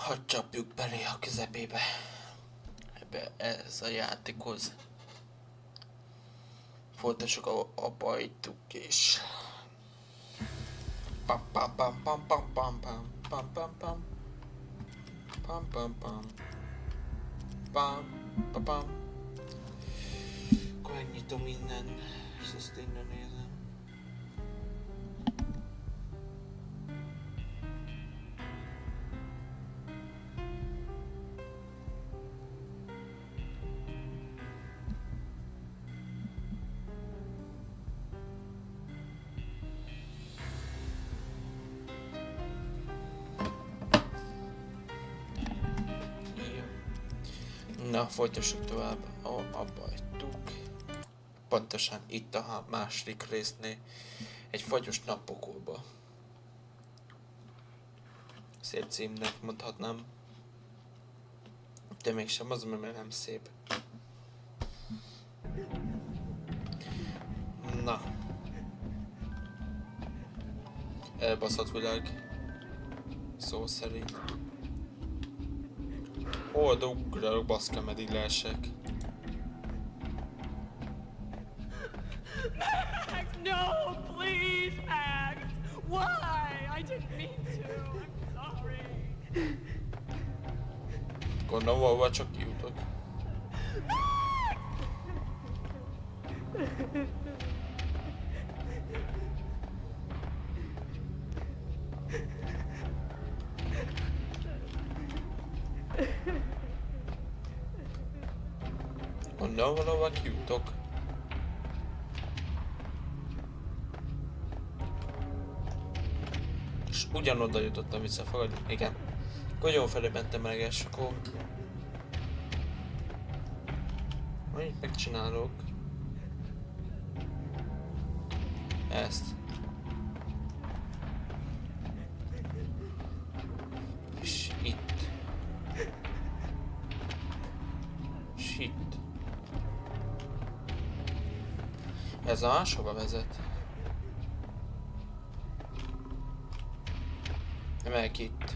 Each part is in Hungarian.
Hadd csapjuk belé a közepébe. Ebbe ez a játékhoz. Folytassuk a bajtuk is. Pam pam pam pam pam pam pam pam pam pam pam pam pam pam pam pam. Akkor megnyitom innen, és ezt innen nézem. Na, folytassuk tovább, abba hagytuk. Pontosan itt a második résznél, egy fagyos nappokolba. Szép címnek mondhatnám. De mégsem az, mert nem szép. Na. Elbaszott világ. Szó szerint. Hol ugrálok, baszka, meddig leesek. Max, no, please, Max. Why? I didn't mean to. I'm sorry. Gondolom, valahol csak kijutok. Gondolom, valahol kijutok. És ugyanoda jutottam vissza, fogadjuk? Igen. Nagyon felé mentem meleges, akkor... Majd megcsinálok. Ezt. És itt. És itt. Ez a máshova vezet. Melyik itt?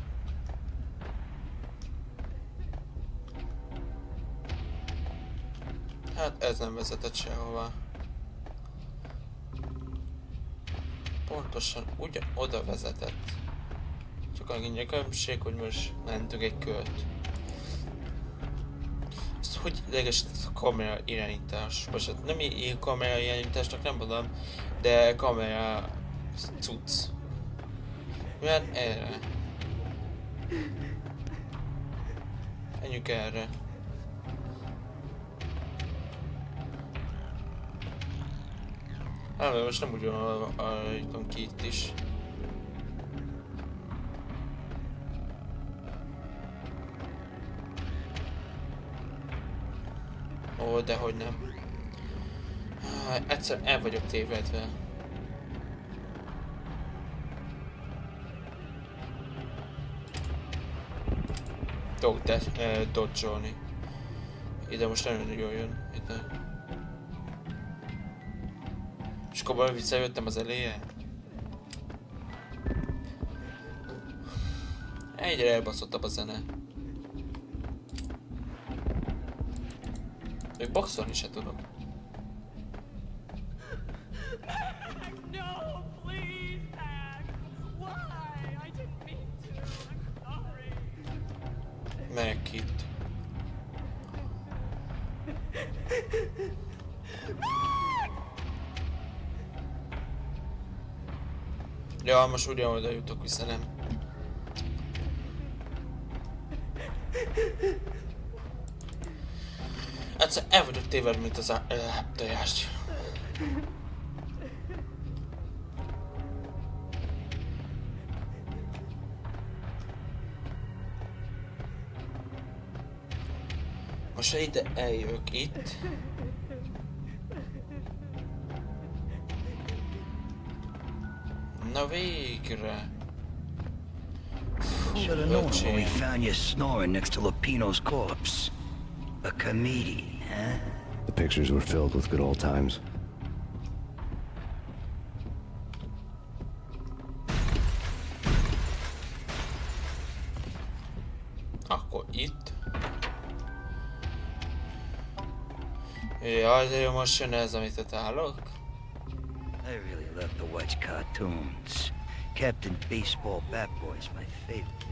Hát ez nem vezetett sehová. Pontosan ugyan oda vezetett. Csak annyi különbség, hogy most mentünk egy kört. Ez hogy ideges a kamera irányítás? Most hát nem ilyen kamera irányításnak nem mondom, de kamera cucc. Milyen erre? Menjünk erre. Hát most nem ugyanarra jutom ki itt is. Ó, dehogy nem. Egyszer el vagyok tévedve. Dodge-olni. Ide most nagyon jól jön. Ide. És akkor visszajöttem az eleje? Egyre elbaszottabb a zene. Még boxolni se tudok. No, please, Max. Why? I didn't mean to. I'm sorry. Melyek itt? Ja, most ugyanoda jutok vissza, nem? Egyszer el vagyok tévedve, mint az tojást. Most ha ide eljövök itt. Na végre. Should have known when we found you snoring next to Lupino's corpse. A comedian, huh? The pictures were filled with good old times. Akkor itt. Jaj, de jó, most jön ez, amit itt állok. I really love to watch cartoons. Captain Baseball Bat Boy's my favorite.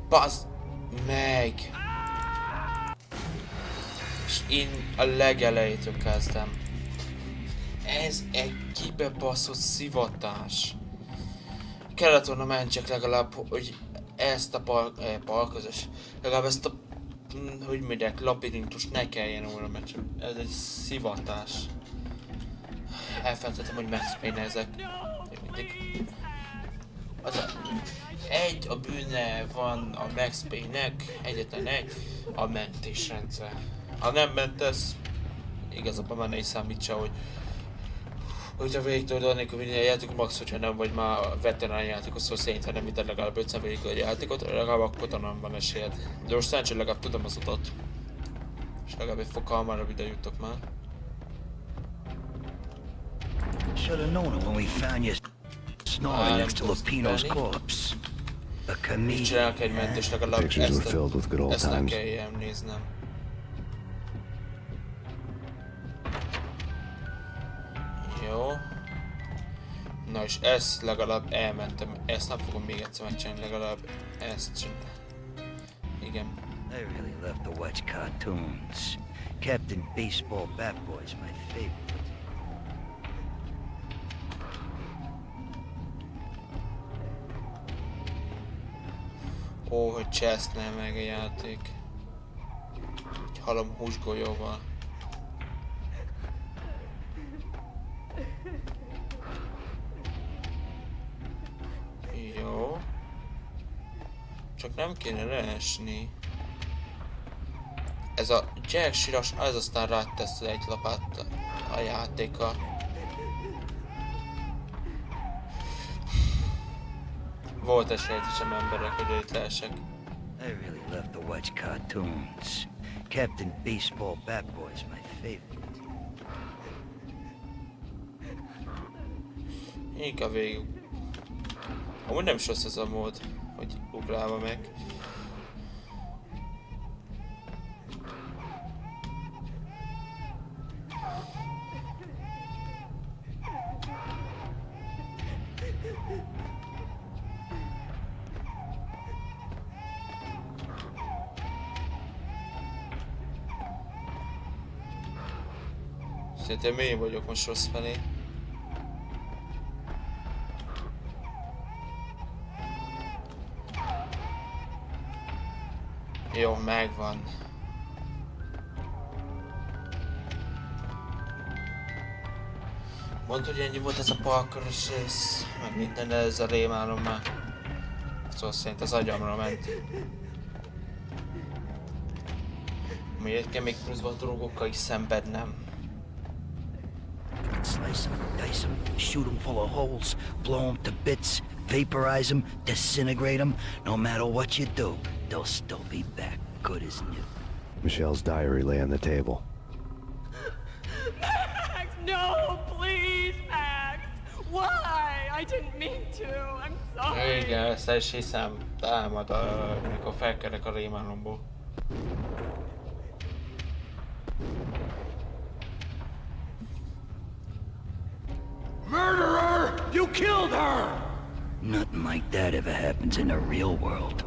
Bazd meg! És én a legelejétől kezdem. Ez egy kibebaszott szivatás. Kellett volna mentsek legalább, hogy ezt a parkozás, legalább ezt a, hogy mondják, labirintust ne kelljen volna, mert csak ez egy szivatás. Elfelejtettem, hogy Max Payne ezek. Mindig. Az a bűne van a Max Payne-nek, egyetlen egy, a mentésrendszer. Ha nem mentesz, igazából már ne is számítsa, hogy a végig tudod annélkül vinni a játék, max, hogyha nem vagy már veterán játékos, szóval szerintem nem vidd legalább 500 végig a játékot, legalább akkor talán van esélyed. De most szerencsére legalább tudom az utat. És legalább egy fokkal hamarabb ide jutok már. Should have known it when we found you snoring next to Lupino's corpse. A Így comedian. csinálok egy mentést, legalább Pictures were filled with good old ezt nem times. kell néznem. Jó. Na és ezt legalább elmentem, ezt nem fogom még egyszer megcsinálni, legalább ezt csinálni. Igen. I really love to watch cartoons. Captain Baseball Bat Boy's my favorite. Ó, hogy cseszne meg a játék. Egy halom húsgolyóval. Jó. Csak nem kéne leesni. Ez a Jack síras, az aztán rátesz egy lapát a játéka. Volt esélyesem emberek, hogy itt leesek. I really love to watch cartoons. Captain Baseball Bat Boy's my favorite. Inkább végig. Amúgy nem is rossz ez a mód, hogy ugrálva meg. Szerintem én vagyok most rossz felé. Jó, megvan. Mondd, hogy ennyi volt ez a parkoros rész, meg minden, de ez a rémálom már. Szóval szerint az agyamra ment. Miért kell még pluszban a drogokkal is szenvednem? Slice 'em, dice 'em, shoot 'em full of holes, blow 'em to bits, vaporize 'em, disintegrate 'em. No matter what you do, they'll still be back, good as new. Michelle's diary lay on the table. Max, no, please, Max. Why? I didn't mean to. I'm sorry. Igen, ezt is hiszem. Támad, amikor felkerek a rémálomból. Murderer! You killed her! Nothing like that ever happens in the real world.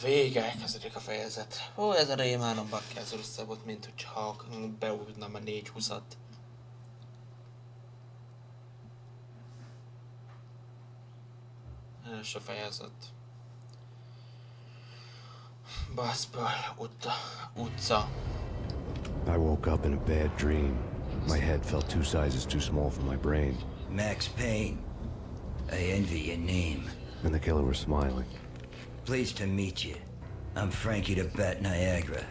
Vége, kezdődik a fejezet. Ó, ez a rémálomban kezdő összebot, mint hogyha beújtnám a 420-at. És a fejezet. Baszból, utca. I woke up in a bad dream. My head felt 2 sizes too small for my brain, Max Payne. I envy your name. and the killer was smiling. Pleased to meet you. I'm Frankie the Bat Niagara.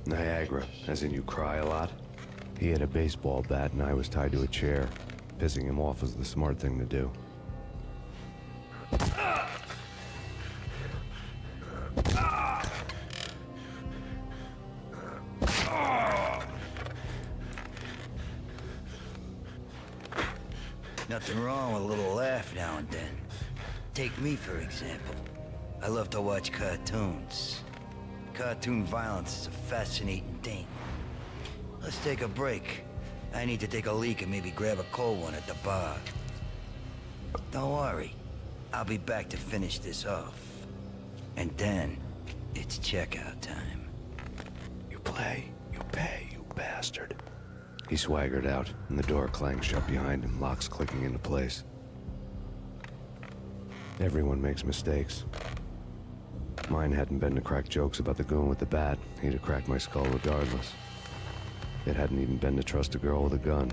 Niagara, as in you cry a lot? He had a baseball bat and I was tied to a chair. Pissing him off was the smart thing to do. Nothing wrong with a little laugh now and then. Take me, for example. I love to watch cartoons. Cartoon violence is a fascinating thing. Let's take a break. I need to take a leak and maybe grab a cold one at the bar. Don't worry. I'll be back to finish this off. And then, it's checkout time. You play, you pay, you bastard. He swaggered out, and the door clanged shut behind him, locks clicking into place. Everyone makes mistakes. Mine hadn't been to crack jokes about the goon with the bat. He'd have cracked my skull regardless. It hadn't even been to trust a girl with a gun.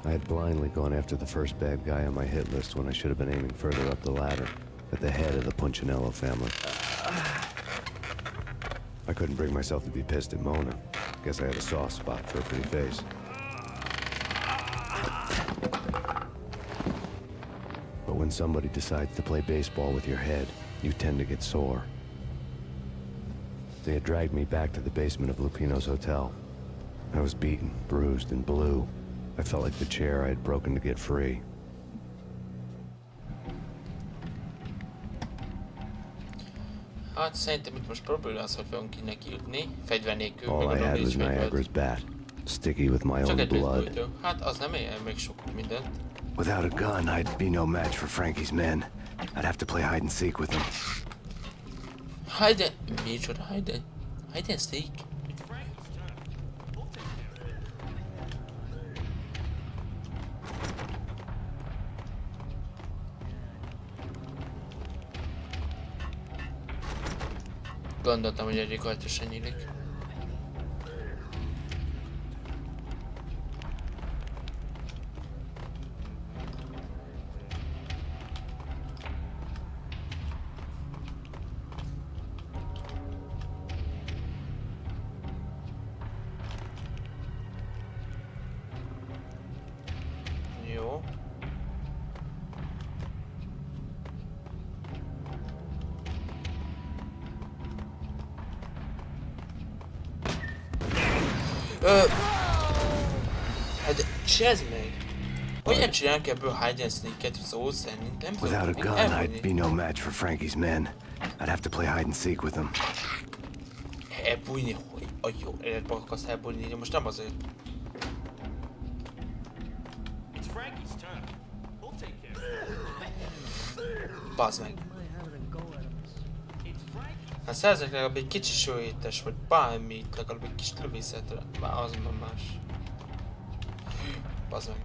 I had blindly gone after the first bad guy on my hit list when I should have been aiming further up the ladder, at the head of the Punchinello family. I couldn't bring myself to be pissed at Mona. Guess I had a soft spot for a pretty face. But when somebody decides to play baseball with your head, you tend to get sore. They had dragged me back to the basement of Lupino's hotel. I was beaten, bruised, and blue. I felt like the chair I had broken to get free. Hát szerintem itt most probléma az, hogy fogunk neki jutni. Fegyver nélkül, All I had was Niagara's bat, sticky with my csak own egy blood. baseballütő. Hát az nem ér még sok mindent. Without a gun, I'd be no match for Frankie's men. I'd have to play hide and seek with him. Hide... Micsoda hide? Hide and seek? Gondoltam, hogy egyik ajtó se nyílik. Jó. Hát csezd meg! Hogyan csinálják ebből hide and sneak-et szó szerint? Nem tudom. Without a gun, I'd be no match for Frankie's men. I'd have to play hide and seek with him. Elbújni, hogy a jó életbe akarsz elbújni, most nem azért. Bazd meg. Hát szerzek legalább egy kicsi sóétes, vagy bármit, legalább egy kis lövészetre. Már azonban más. Bazd meg.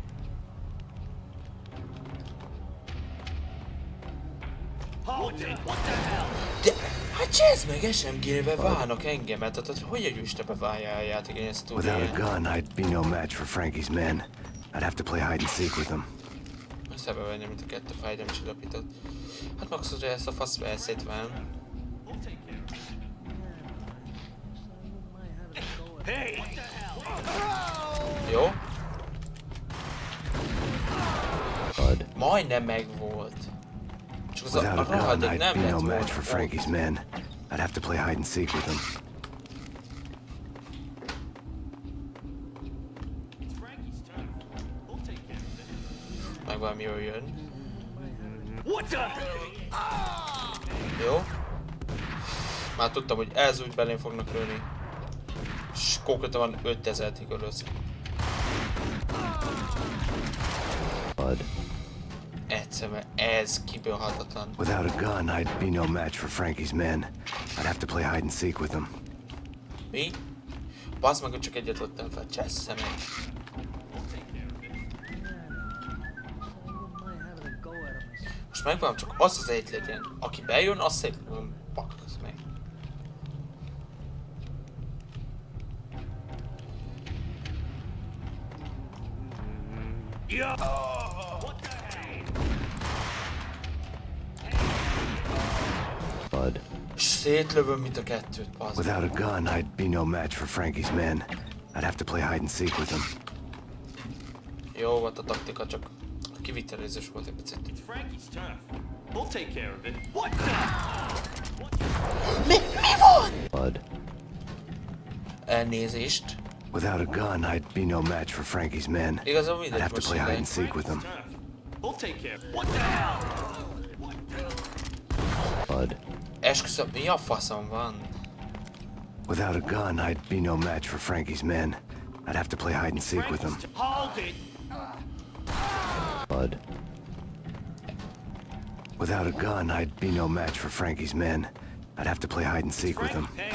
De, hát csezd meg, SMG-vel várnak engemet, tehát hogy egy Istenbe várja a játék egy Without a sztoriát. gun, I'd be no match for Frankie's men. I'd have to play hide and seek with him. Összebe venni, mint a kettő fájdalom csillapított. Hát maximum ezt a fasz elszétván. Jó? Bud. Majdnem megvolt. Csak az a Without a gun, rohadék I'd nem be lett no volna match for Frankie's men. I'd have to play hide and seek with him. Meg valami jól jön. Jó? Már tudtam, hogy ez úgy belém fognak lőni. És konkrétan van 5000 tigölősz. Bud. Egyszer, mert ez kibőrhatatlan. Without a gun, I'd be no match for Frankie's men. I'd have to play hide and seek with him. Mi? Basz meg, hogy csak egyet lőttem fel, csessze meg. Most megvan, csak az az egy legyen. Aki bejön, az szép. Baksz meg. Bud. Szétlövöm, mint a kettőt, bazd. Without a gun, I'd be no match for Frankie's men. I'd have to play hide and seek with him. Jó volt a taktika, csak a kivitelezés volt egy picit. Mi van? Bud. Elnézést. Without a gun, I'd be no match for Frankie's men. Igazából I'd mindegy have to most play hide ide. and seek with them. We'll take care. What the hell? Bud. Esküszöm, mi a faszom van? Without a gun, I'd be no match for Frankie's men. I'd have to play hide and seek with them. Hold it. Bud. Without a gun, I'd be no match for Frankie's men. I'd have to play hide and seek with them. Hey,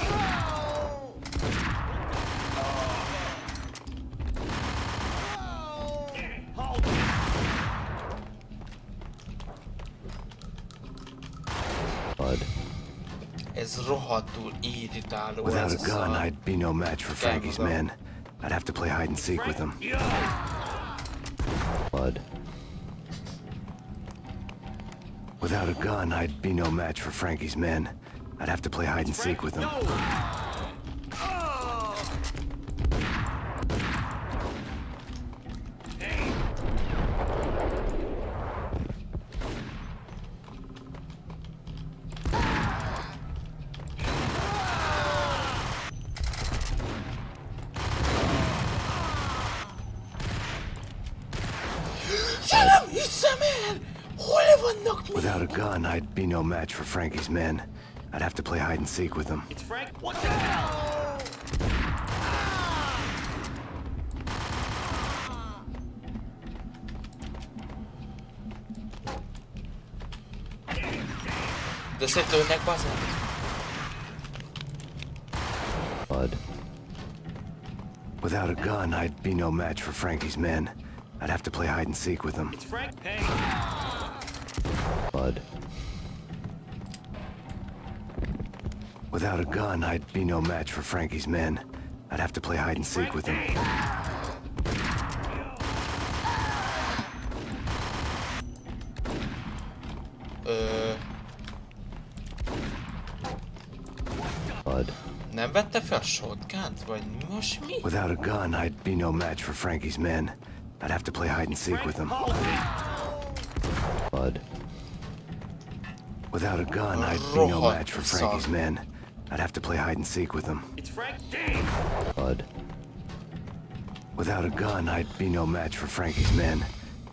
hold it. Bud. Ez rohadtul irritáló Without ez a a gun, szar. I'd be no match for Frankie's men. I'd have to play hide and seek with them. Bud. Without a gun, I'd be no match for Frankie's men. I'd have to play hide and seek with them. Nem hiszem el! Hol vannak mi? Without a gun, I'd be no match for Frankie's men. I'd have to play hide and seek with them. It's Frank. What the hell? De szétlőnek, bazen? Bud. Without a gun, I'd be no match for Frankie's men. I'd have to play hide and seek with them. It's Frank. Hey. Bud. Without a gun, I'd be no match for Frankie's men. I'd have to play hide and seek with them. Bud. Nem vette fel a shotgunt? Vagy most mi? Without a gun, I'd be no match for Frankie's men. I'd have to play hide and seek with them. Hold it. Bud. Without a gun, I'd be no match for Frankie's men. I'd have to play hide and seek with them. It's Frank. Dang. Bud. Without a gun, I'd be no match for Frankie's men.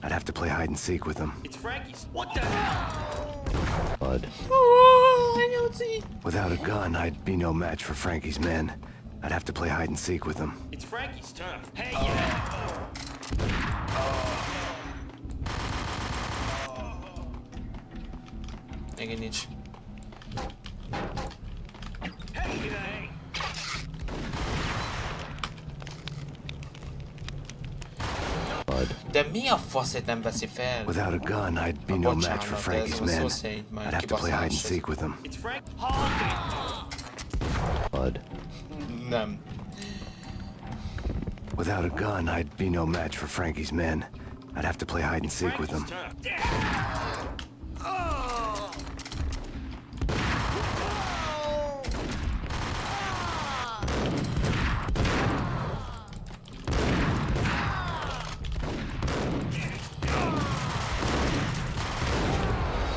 I'd have to play hide and seek with them. It's Frankie's. What the hell? Bud. Without a gun, I'd be no match for Frankie's men. I'd have to play hide and seek with them. It's Frankie's turn. Hey, yeah. Megint nincs. Hey, hey. Bud. De mi a faszét nem veszi fel? Without a gun, I'd be no match for Frankie's men. I'd have to play hide and seek with them. It's Frank. Hold it. Bud. Nem. Without a gun, I'd be no match for Frankie's men. I'd have to play hide and seek with them. Frankie's turn.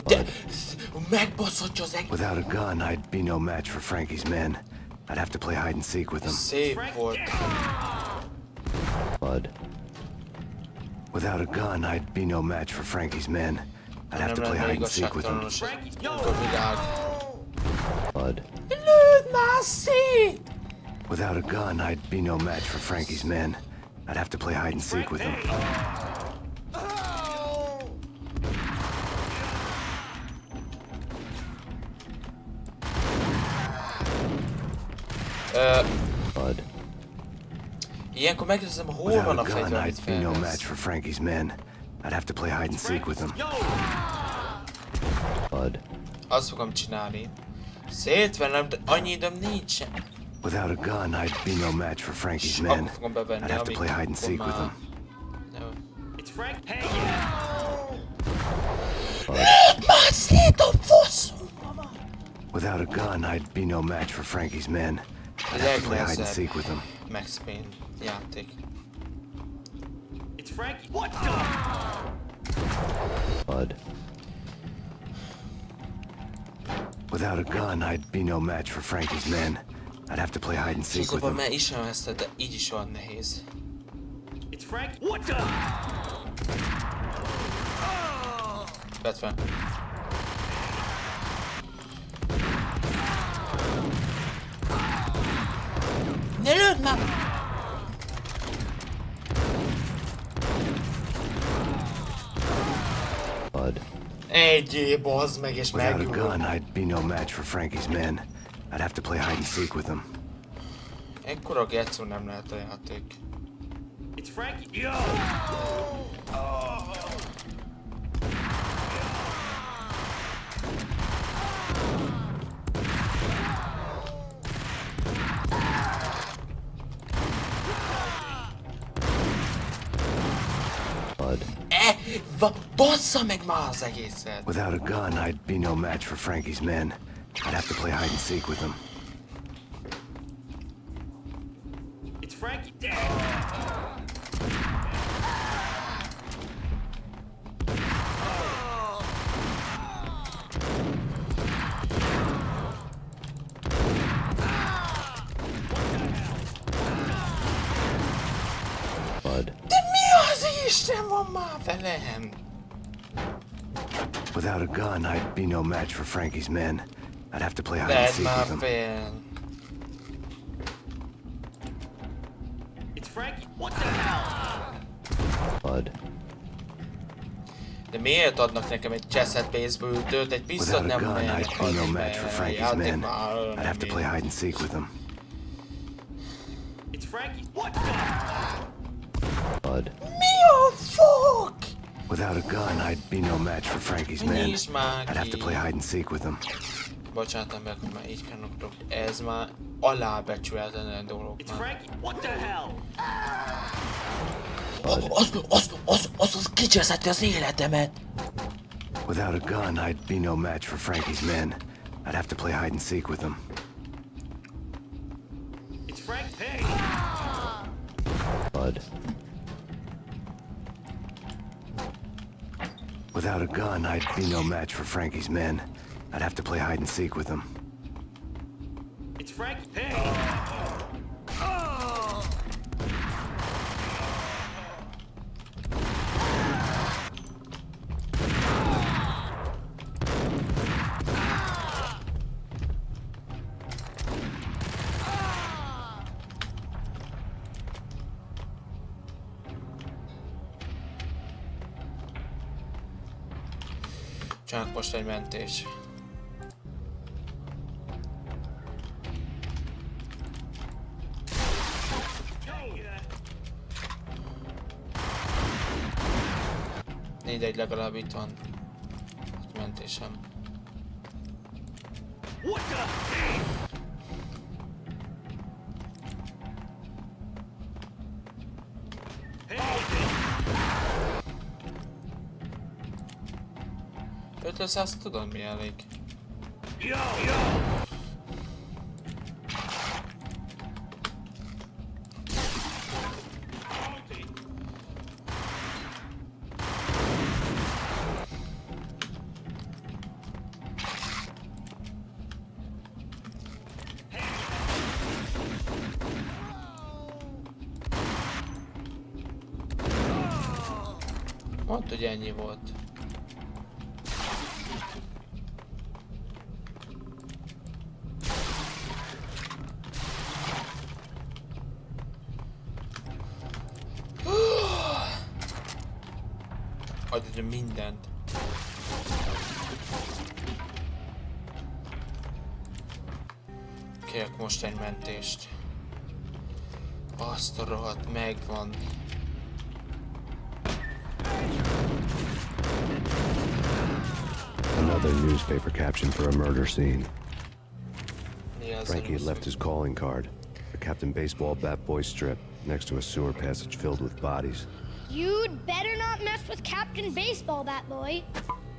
De megbaszhatja az egész. Without a gun, I'd be no match for Frankie's men. I'd have to play hide and seek with them. Szép volt. Bud. Without a gun, I'd be no match for Frankie's men. I'd have Nem to play lenne hide and seek with them. igazságtalanos a világ. Bud. Lőd már szét! Without a gun, I'd be no match for Frankie's men. I'd have to play hide and seek with them. Bud. Ilyenkor megnézem, hol Without van a a gun, fegyver, amit I'd be no match felvesz. for Frankie's men. I'd have to play hide and seek with them. Bud. Azt fogom csinálni. Szétvenem, de annyi időm nincsen. Without a gun, I'd be no match for Frankie's És men. akkor fogom bevenni, I'd have to play hide and amikor seek with már... them. Jó. It's Frank. Hey, yeah. Már szét a faszom, mama! Without a gun, I'd be no match for Frankie's men. I'd have to play hide and seek with them. Max Payne játék. It's Frankie. What the? Bud. Without a gun, I'd be no match for Frankie's men. I'd have to play hide and És seek with azonban them. már ismerezted, de így is olyan nehéz. It's Frank. What the? Vedd fel. Ne lőd már! Bud. Egyé, bazd meg, és Without a megül. gun, I'd be no match for Frankie's men. I'd have to play hide and seek with them. Ekkora gecó nem lehet a játék. It's Frank. Yo. Bud. Bassza meg már az egészet! Without a gun, I'd be no match for Frankie's men. I'd have to play hide and seek with them. It's Frank. Dead. Bud. De mi az Isten van már velem? Without a gun, I'd be no match for Frankie's men. I'd have to play hide and Vedd seek már with them. fel. It's Frank. What the hell? Bud. De miért adnak nekem egy cseszett baseballütőt, egy pisztot Without a nem gun, mernek I'd be no adni, match for mert Frankie's játék men. már I'd have to play hide and seek with them. It's Frankie. What the? Bud. Mi a fuck? Without a gun, I'd be no match for Frankie's men. Nyisd már I'd have to ki. play hide and seek with them. Bocsánat, emberek, hogy már így kanoktok. Ez már alábecsületlen dolog It's már. Frankie. What the hell? Az kicseszette az életemet! Without a gun, I'd be no match for Frankie's men. I'd have to play hide and seek with them. It's Frank. Hey. Bud. Without a gun, I'd be no match for Frankie's men. I'd have to play hide and seek with them. It's Frank. Hey. Csak most egy mentés. Mindegy, legalább itt van. Ott mentésem. What the? Hey. Hey. 500 tudom mi elég. Yo. Yo. Mondd, hogy ennyi volt. Adj mindent. Kérek most egy mentést. Azt a rohadt megvan. Another newspaper caption for a murder scene. Mi az Frankie had a left his calling card, a Captain Baseball Bat Boy strip, next to a sewer passage filled with bodies. You'd better not mess with Captain Baseball, Bat Boy.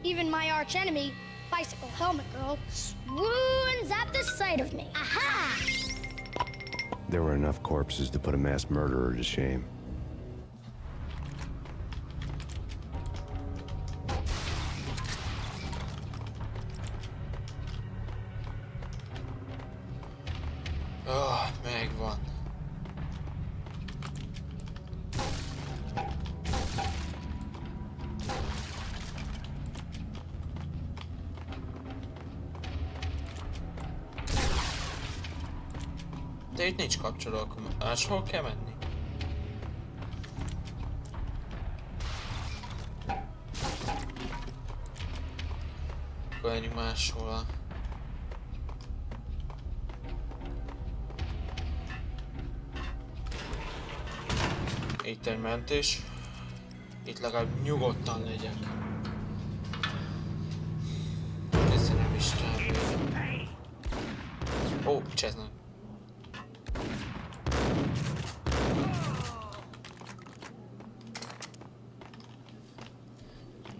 Even my arch enemy, Bicycle Helmet Girl, swoons at the sight of me. Aha! There were enough corpses to put a mass murderer to shame. Megvan. De itt nincs kapcsoló, akkor máshol kell menni? Akkor menjünk máshol. Itt egy mentés. Itt legalább nyugodtan legyek. Köszönöm Isten. Ó, cseznek.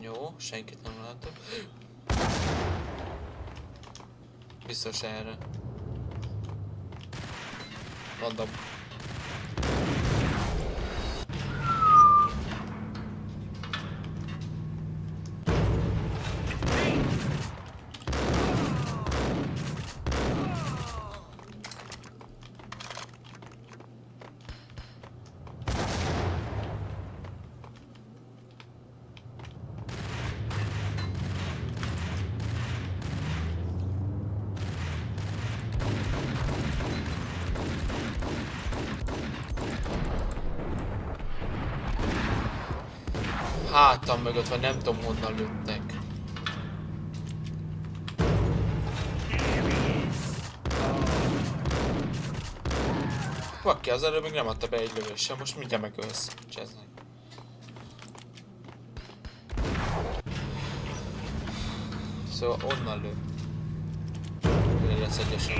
Jó, senkit nem látok. Biztos erre. Mondom. Hátam mögött, vagy nem tudom honnan lőttek. Valaki az előbb még nem adta be egy lövésre, most mindjárt megölsz. Cseznek. Szóval onnan lő. Lesz egyesen.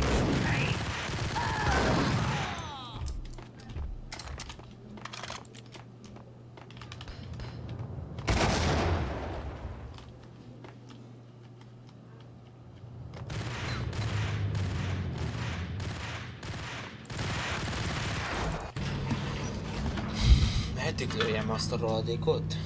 Meddig lőjem azt a rohadékot?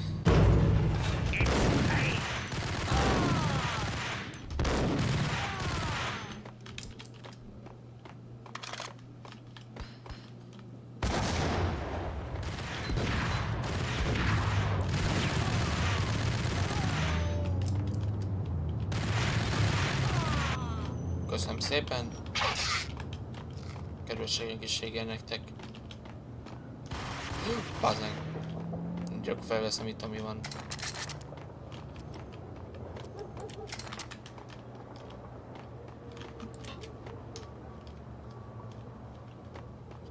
Köszönöm szépen! Kedves egészséggel nektek! Bazdmeg! Csak felveszem itt, ami van.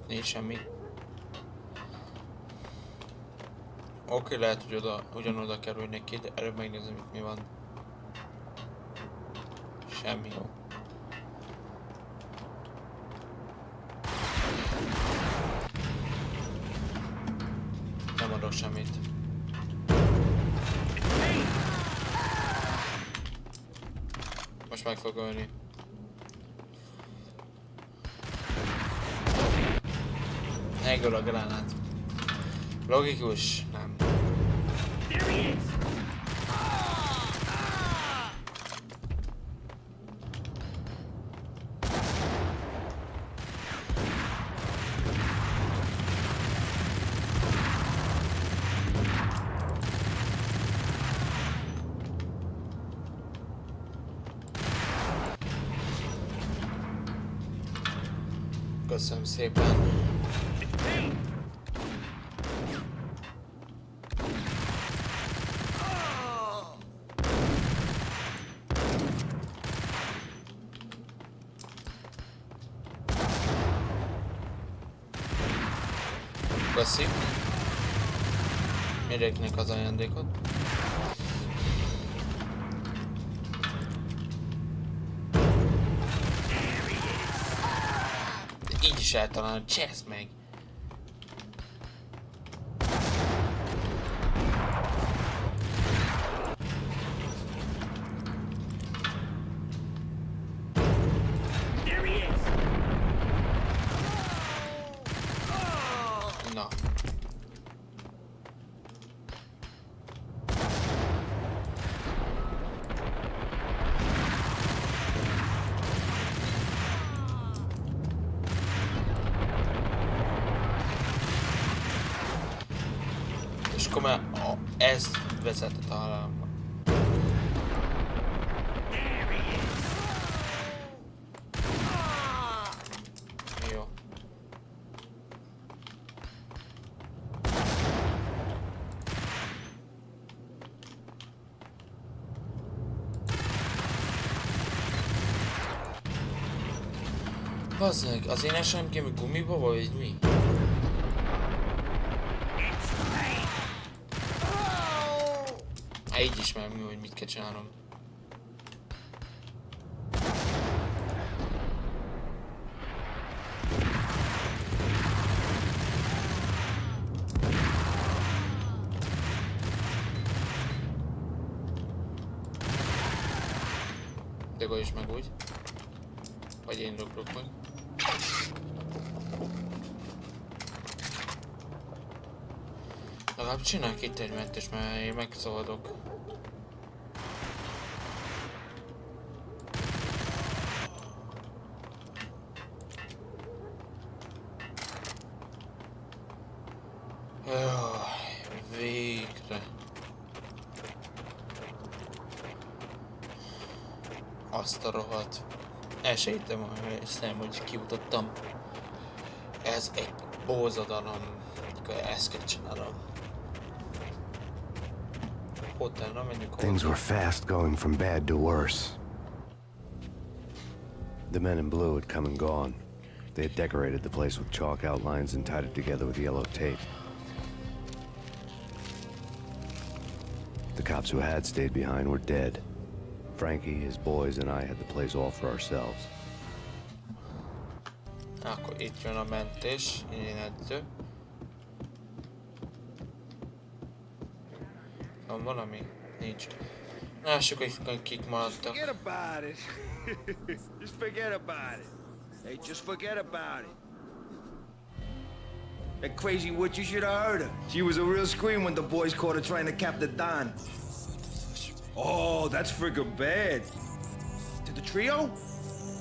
Nincs semmi. Oké, lehet, hogy ugyanoda kerülnek ki, de előbb megnézem itt mi van. Semmi, jó. Nem adok semmit. Most meg fog ölni. Megöl a gránát. Logikus? Nem. Köszönöm szépen. Köszi. Mireknek az ajándékot? Így is eltalálom, csesz meg! Na. Ez vezetett a halálomba. Jó. Bazzeg, az én SMG-m gumiba vagy mi? Hát így ismerem mi, hogy mit kell csinálnom. De is meg úgy. Vagy én röplök meg. Legalább csinálj itt egy mentést, mert én megszabadok. Végre. Azt a rohadt. Elsejtem, hogy kiutottam. Ez egy bózadalom. Ezt kell csinálnom. Hotelra menjünk. Things were fast going from bad to worse. The men in blue had come and gone. They had decorated the place with chalk outlines and tied it together with yellow tape. The cops who had stayed behind were dead. Frankie, his boys, and I had the place all for ourselves. Akkor itt jön a mentés, én edző. Van valami? Nincs. Lássuk, hogy kik maradtak. Forget about it. Just forget about it. Hey, just forget about it. That crazy witch, you should have heard her. She was a real scream when the boys caught her trying to cap the Don. Oh, that's friggin' bad. To the trio?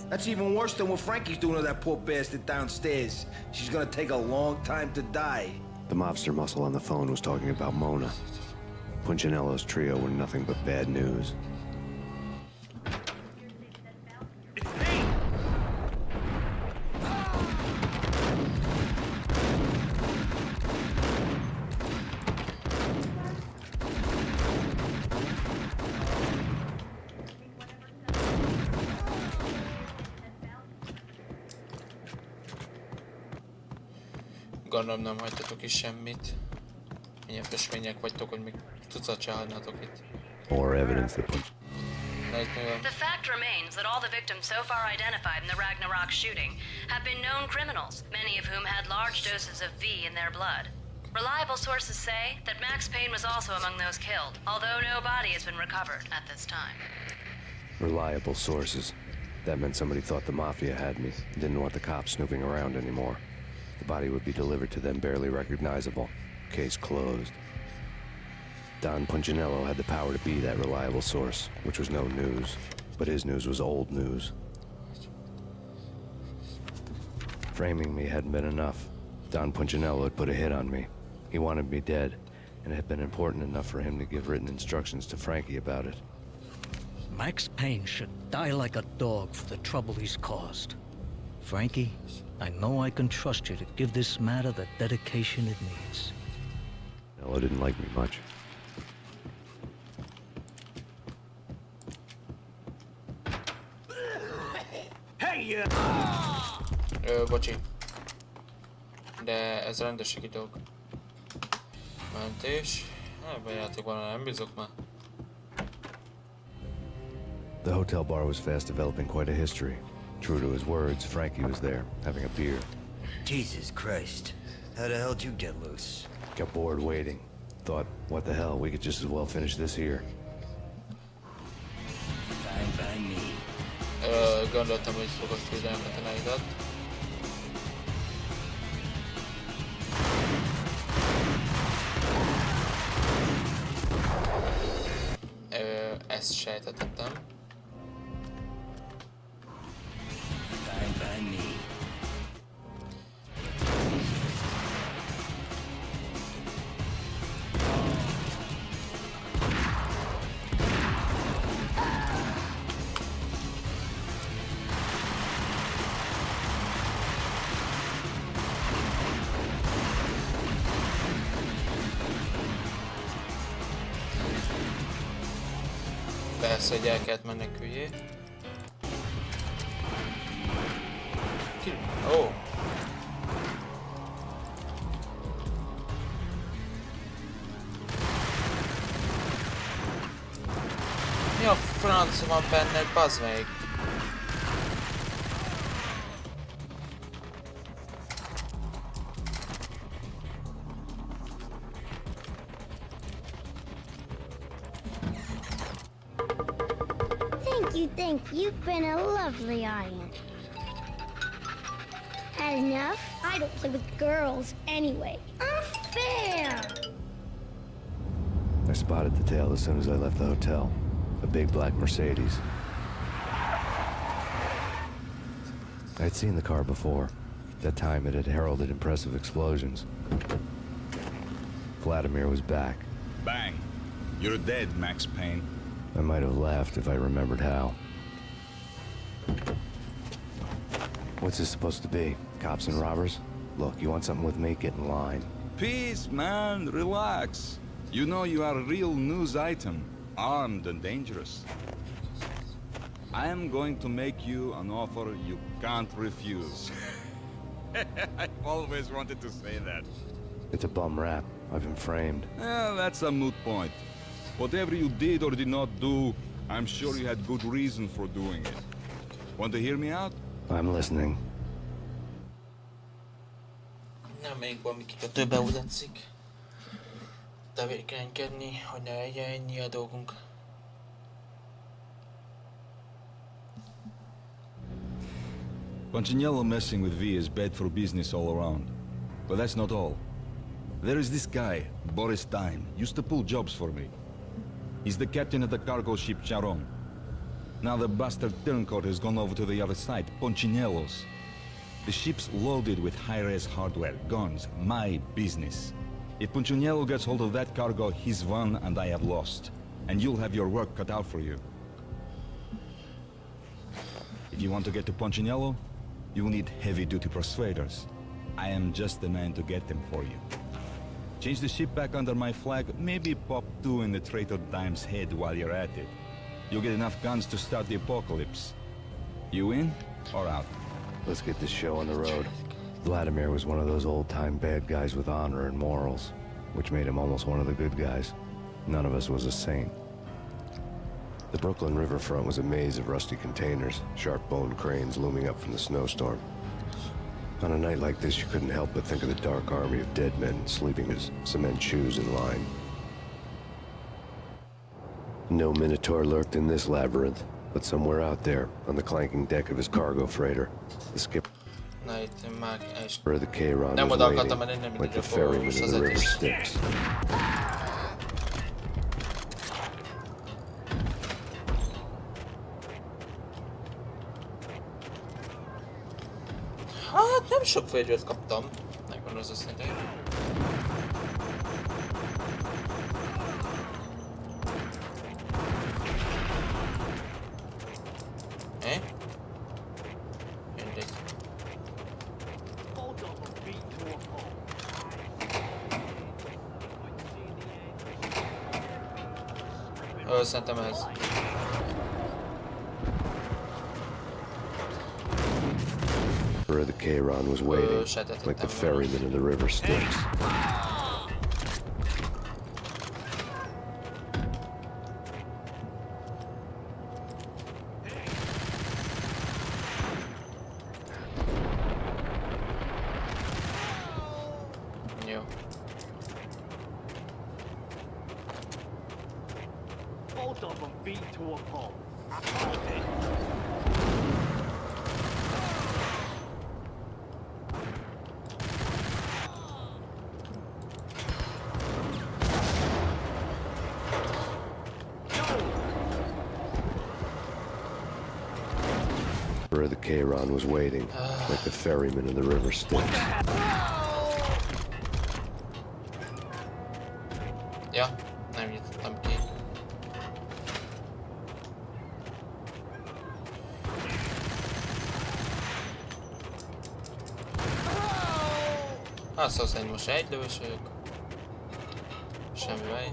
That's even worse than what Frankie's doing to that poor bastard downstairs. She's gonna take a long time to die. The mobster muscle on the phone was talking about Mona. Punchinello's trio were nothing but bad news. Gondolom nem hagytatok is semmit. Milyen festmények vagytok, hogy még tucat se hagynátok itt. More evidence that The fact remains that all the victims so far identified in the Ragnarok shooting have been known criminals, many of whom had large doses of V in their blood. Reliable sources say that Max Payne was also among those killed, although no body has been recovered at this time. reliable sources. That meant somebody thought the Mafia had me, didn't want the cops snooping around anymore. The body would be delivered to them barely recognizable. Case closed. Don Punchinello had the power to be that reliable source, which was no news. But his news was old news. Framing me hadn't been enough. Don Punchinello had put a hit on me. He wanted me dead, and it had been important enough for him to give written instructions to Frankie about it. Max Payne should die like a dog for the trouble he's caused. Frankie, I know I can trust you to give this matter the dedication it needs. Punchinello didn't like me much. Hey, Bocsi. De ez rendőrségi dolog. Mentés. Ebben a játékban nem bízok már. The hotel bar was fast developing quite a history. True to his words, Frankie was there, having a beer. Jesus Christ. How the hell did you get loose? Got bored waiting. Thought, what the hell, we could just as well finish this here. Fine by me. Gondoltam, hogy fogod figyelmet a nájdat. Ezt sejtetettem. Fine by me. Persze, hogy el kellett meneküljél. Ó! Mi a franc van benned, bazd meg? Thank you. You've been a lovely audience. Had enough? I don't play with girls anyway. Unfair! I spotted the tail as soon as I left the hotel. A big black Mercedes. I'd seen the car before. That time it had heralded impressive explosions. Vladimir was back. Bang. You're dead, Max Payne. I might have laughed if I remembered how. What's this supposed to be? Cops and robbers? Look, you want something with me? Get in line. Peace, man. Relax. You know you are a real news item. Armed and dangerous. I am going to make you an offer you can't refuse. I've always wanted to say that. It's a bum rap. I've been framed. That's a moot point. Whatever you did or did not do, I'm sure you had good reason for doing it. Want to hear me out? I'm listening. Nem még valami kikötőbe udatszik. Tevékenykedni, hogy ne legyen ennyi a dolgunk. Punchinello messing with V is bad for business all around. But that's not all. There is this guy, Boris Time, used to pull jobs for me. He's the captain of the cargo ship Charon. Now the bastard turncoat has gone over to the other side, Punchinello's. The ship's loaded with high-res hardware, guns, my business. If Punchinello gets hold of that cargo, he's won and I have lost. And you'll have your work cut out for you. If you want to get to Punchinello, you will need heavy-duty persuaders. I am just the man to get them for you. Change the ship back under my flag, maybe pop 2 in the traitor Dime's head while you're at it. You'll get enough guns to start the apocalypse. You in or out? Let's get this show on the road. Vladimir was one of those old-time bad guys with honor and morals, which made him almost one of the good guys. None of us was a saint. The Brooklyn riverfront was a maze of rusty containers, sharp-boned cranes looming up from the snowstorm. On a night like this, you couldn't help but think of the dark army of dead men sleeping as cement shoes in line. No Minotaur lurked in this labyrinth, but somewhere out there, on the clanking deck of his cargo freighter, the skipper of the K-Ron was waiting, like the ferryman of the river Styx. Hát nem sok fegyvert kaptam, megvan az összegek. Mindegy. Szerintem ez. Of the K-Ron was waiting, like the ferryman of the river Styx. Jó. Both of them beat to a pulp. I called it. Of the K-Ron was waiting, like the ferryman of the river Styx. Ja, nem nyitottam ki. Azt hiszem, hogy most egy lövés vagyok. Semmi baj.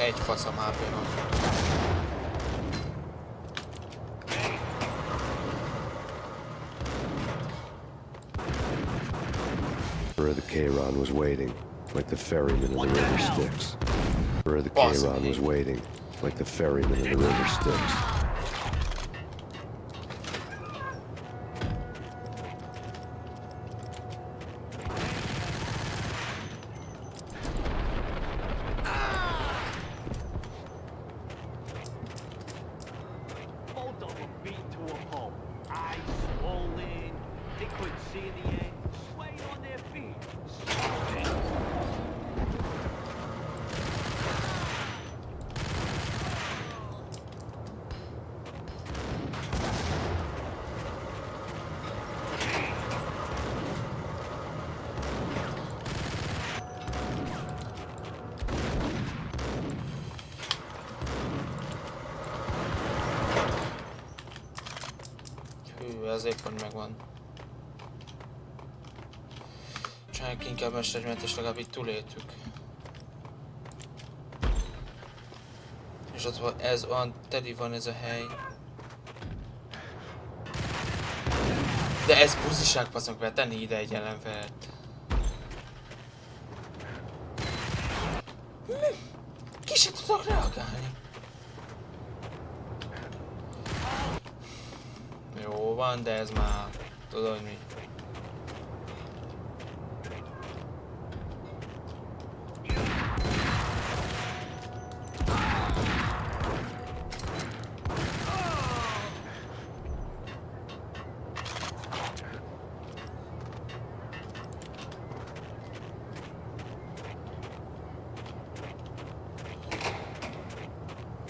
Egy faszom HP van. Where the K-Ron was waiting, like the ferryman of the river Styx. Where the K-Ron was waiting, like the ferryman of the river Styx. Both of them beat to a pulp. Eyes swollen. They couldn't see in the end. Swaying on their feet. Hű, ez éppen megvan. Csináljuk inkább mestermentést, legalább itt túléltük. És ott van, ez olyan teli van ez a hely. De ez buziság, passzunk be tenni ide egy ellenfelet. Ki se tudok reagálni. Jó van, de ez már... Tudod mi?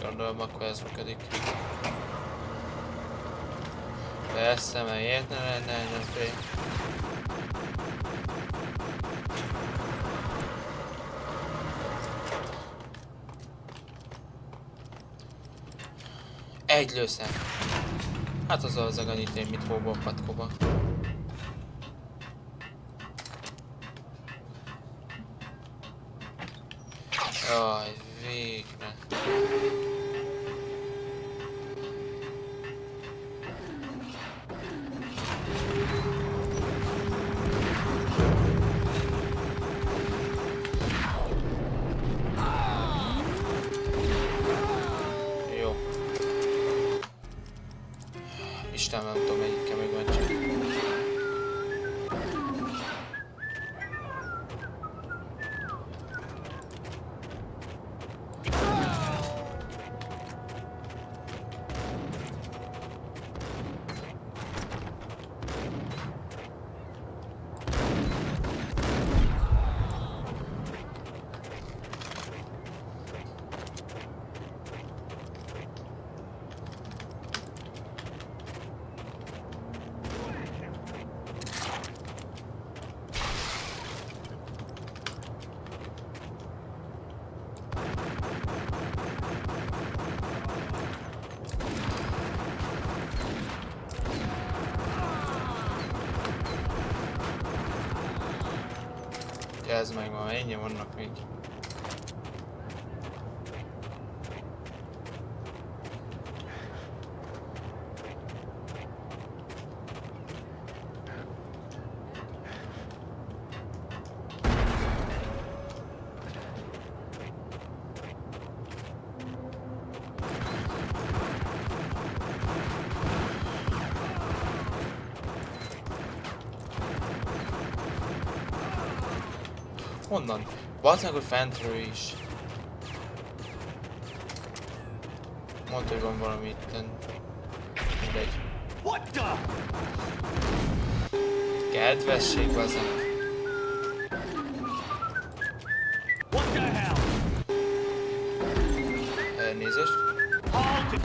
Gondolom, akkor ez működik. Persze, mert ilyet ne lenne ellenfél. Egy lőszem. Hát az annyit én, mit hóba a patkóba. Jaj, végre. Isten, nem tudom, melyikkel még van csak. Ez meg van, ennyi vannak még. Honnan? Valószínűleg, hogy fentről is. Mondta, hogy van valami itten. Mindegy. What the? Kedvesség, bazen. What the hell? Elnézést. Halt it!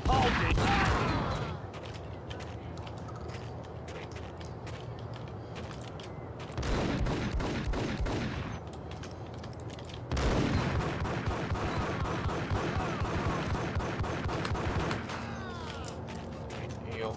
Halt it! Jó.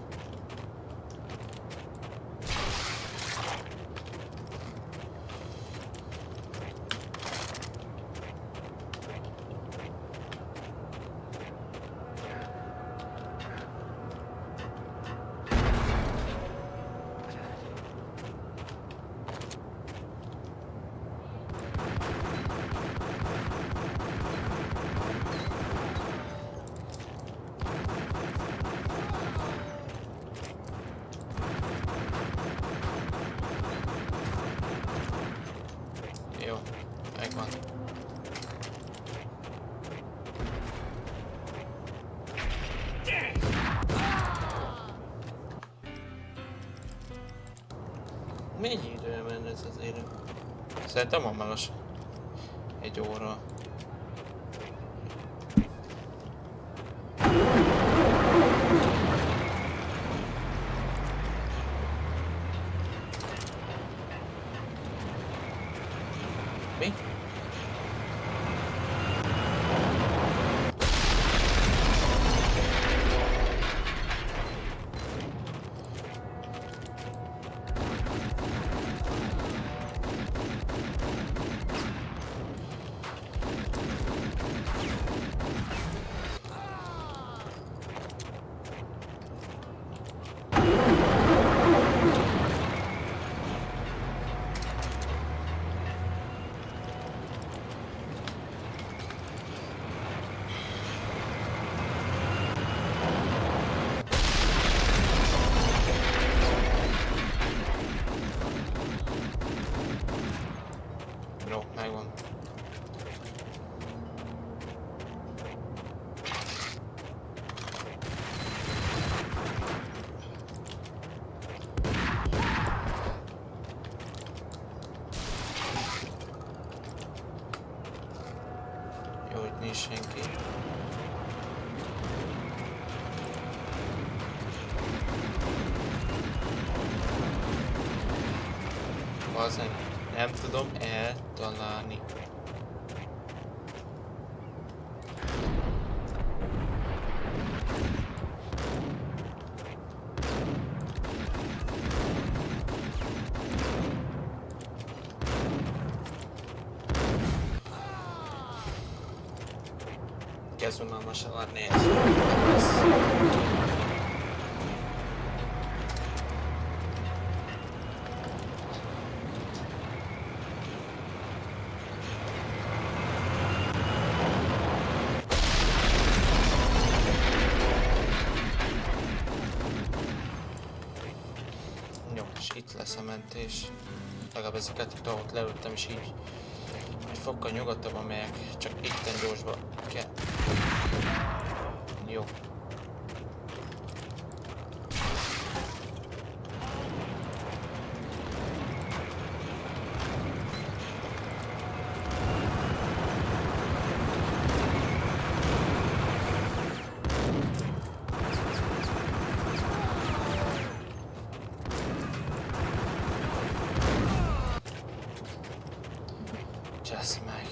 Megvan. Mennyi időre menne ez az élő? Szerintem van magas. 1 óra. Mi? Jó, megvan. Jó, itt nincs senki. Bazen, nem tudom eltalálni. Kezdve már most már nézni. Jó, és itt lesz a mentés. Legalább ezeket a dolgot leültem, és így egy fokkal nyugodtabban megyek, csak itten gyorsba kell. Jó. Csesz meg.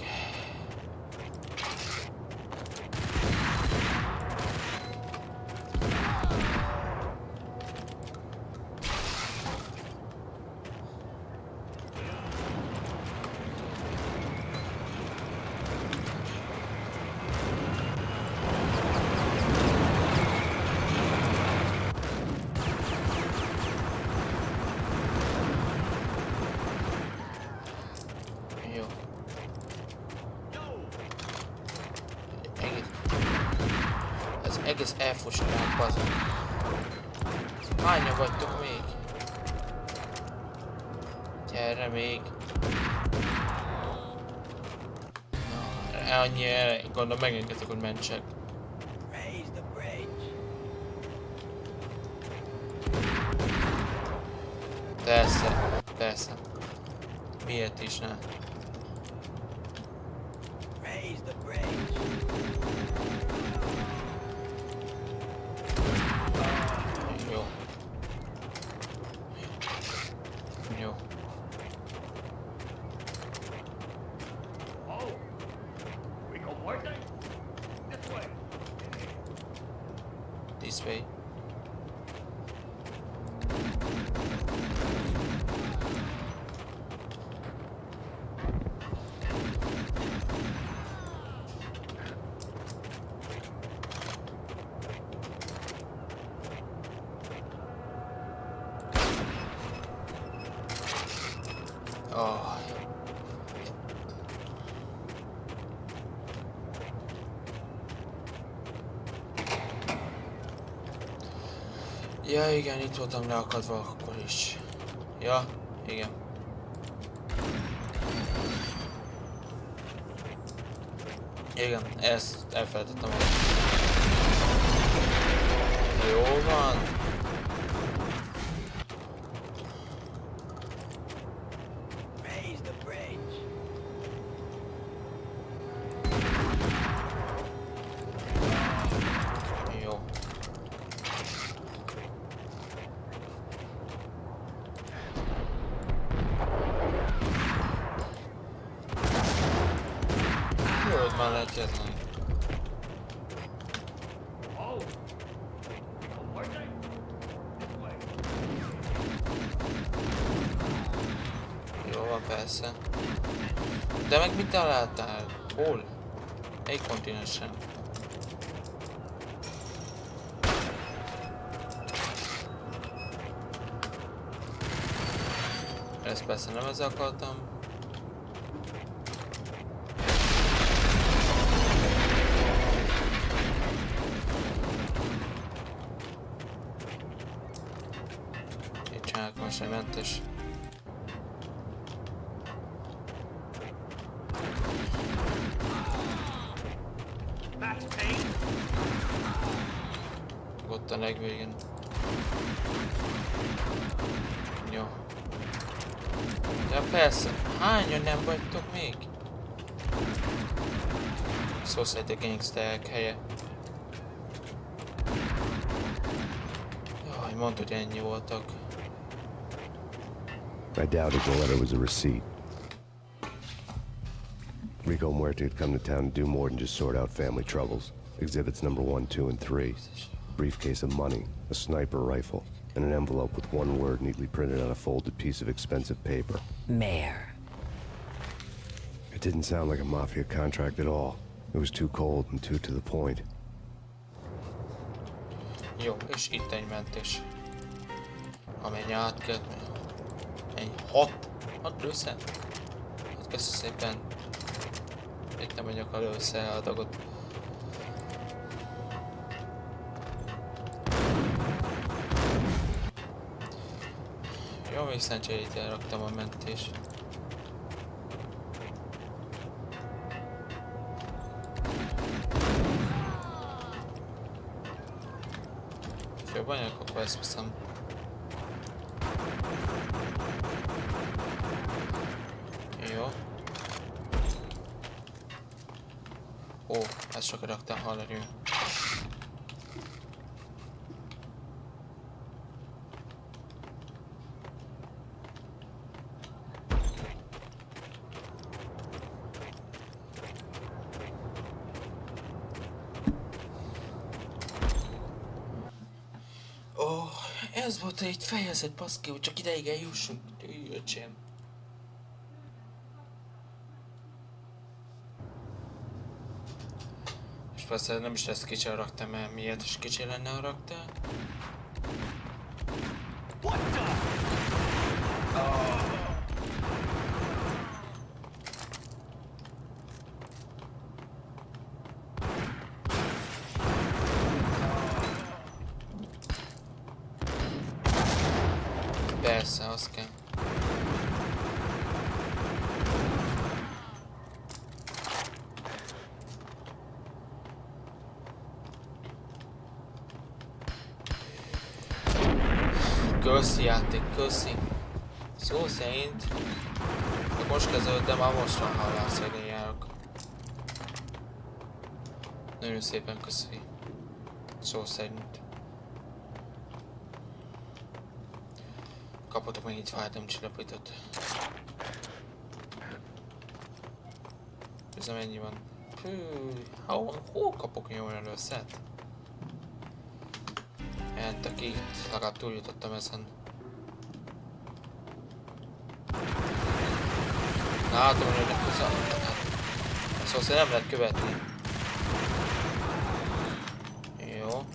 Jó. Ez egész elfosonál, bazd. Hányan vagytok még? Gyere még. Na, annyi gondolom megengedtek, hogy mentsek. Persze, persze. Miért is ne? Jó. Jó. Oh, we go working? This way. This way. Oh. Ja, igen, itt voltam leakadva akkor is. Ja, igen. Igen, ezt elfelejtettem volna. Jó van. Raise the bridge. Jó. Jó, hogy már lehet jönni. Oh, working. This way. Jó van, persze. De meg mit találtál? Hol? Melyik kontinensen? Ezt persze nem ezzel akartam. Itt csinálok most egy mentes. Max Payne. Ott a legvégén. Jó. Ja persze, hányan nem vagytok még? Szó szerint a gangsterek helye. Jaj, mondd, hogy ennyi voltak. I doubted the letter was a receipt. Rico Muerte had come to town to do more than just sort out family troubles. Exhibits number 1, 2, and 3. Briefcase of money, a sniper rifle, and an envelope with one word neatly printed on a folded piece of expensive paper. Mayor. It didn't sound like a mafia contract at all. It was too cold and too to the point. Jó, és itt egy mentés. Amennyi átkölt, ennyi 6 össze. Hát köszi szépen. Itt nem megyek el össze a adagot. Jó, még szerencsét elraktam a mentés. Jobb anyag, akkor ezt viszem. Jó. Ó, ezt sokat raktam halerő. Ez volt egy fejezet, baszki, hogy csak ideig eljussunk. Öcsém. És persze nem is ezt kicsire raktam el, miért is kicsi lenne a raktál? What the? Persze, az kell. Köszi játék, köszi. Szó szerint... De most kezdődött, de már most van hallás, hogy én járok. Nagyon szépen köszi. Szó szerint. Kapotok még így fájtam csillapított. Ez mennyi van? Hű, hol kapok jó olyan összet? Jelentek itt, legalább túljutottam ezen. Látom, hogy önök közel. Szóval nem lehet követni. Jó.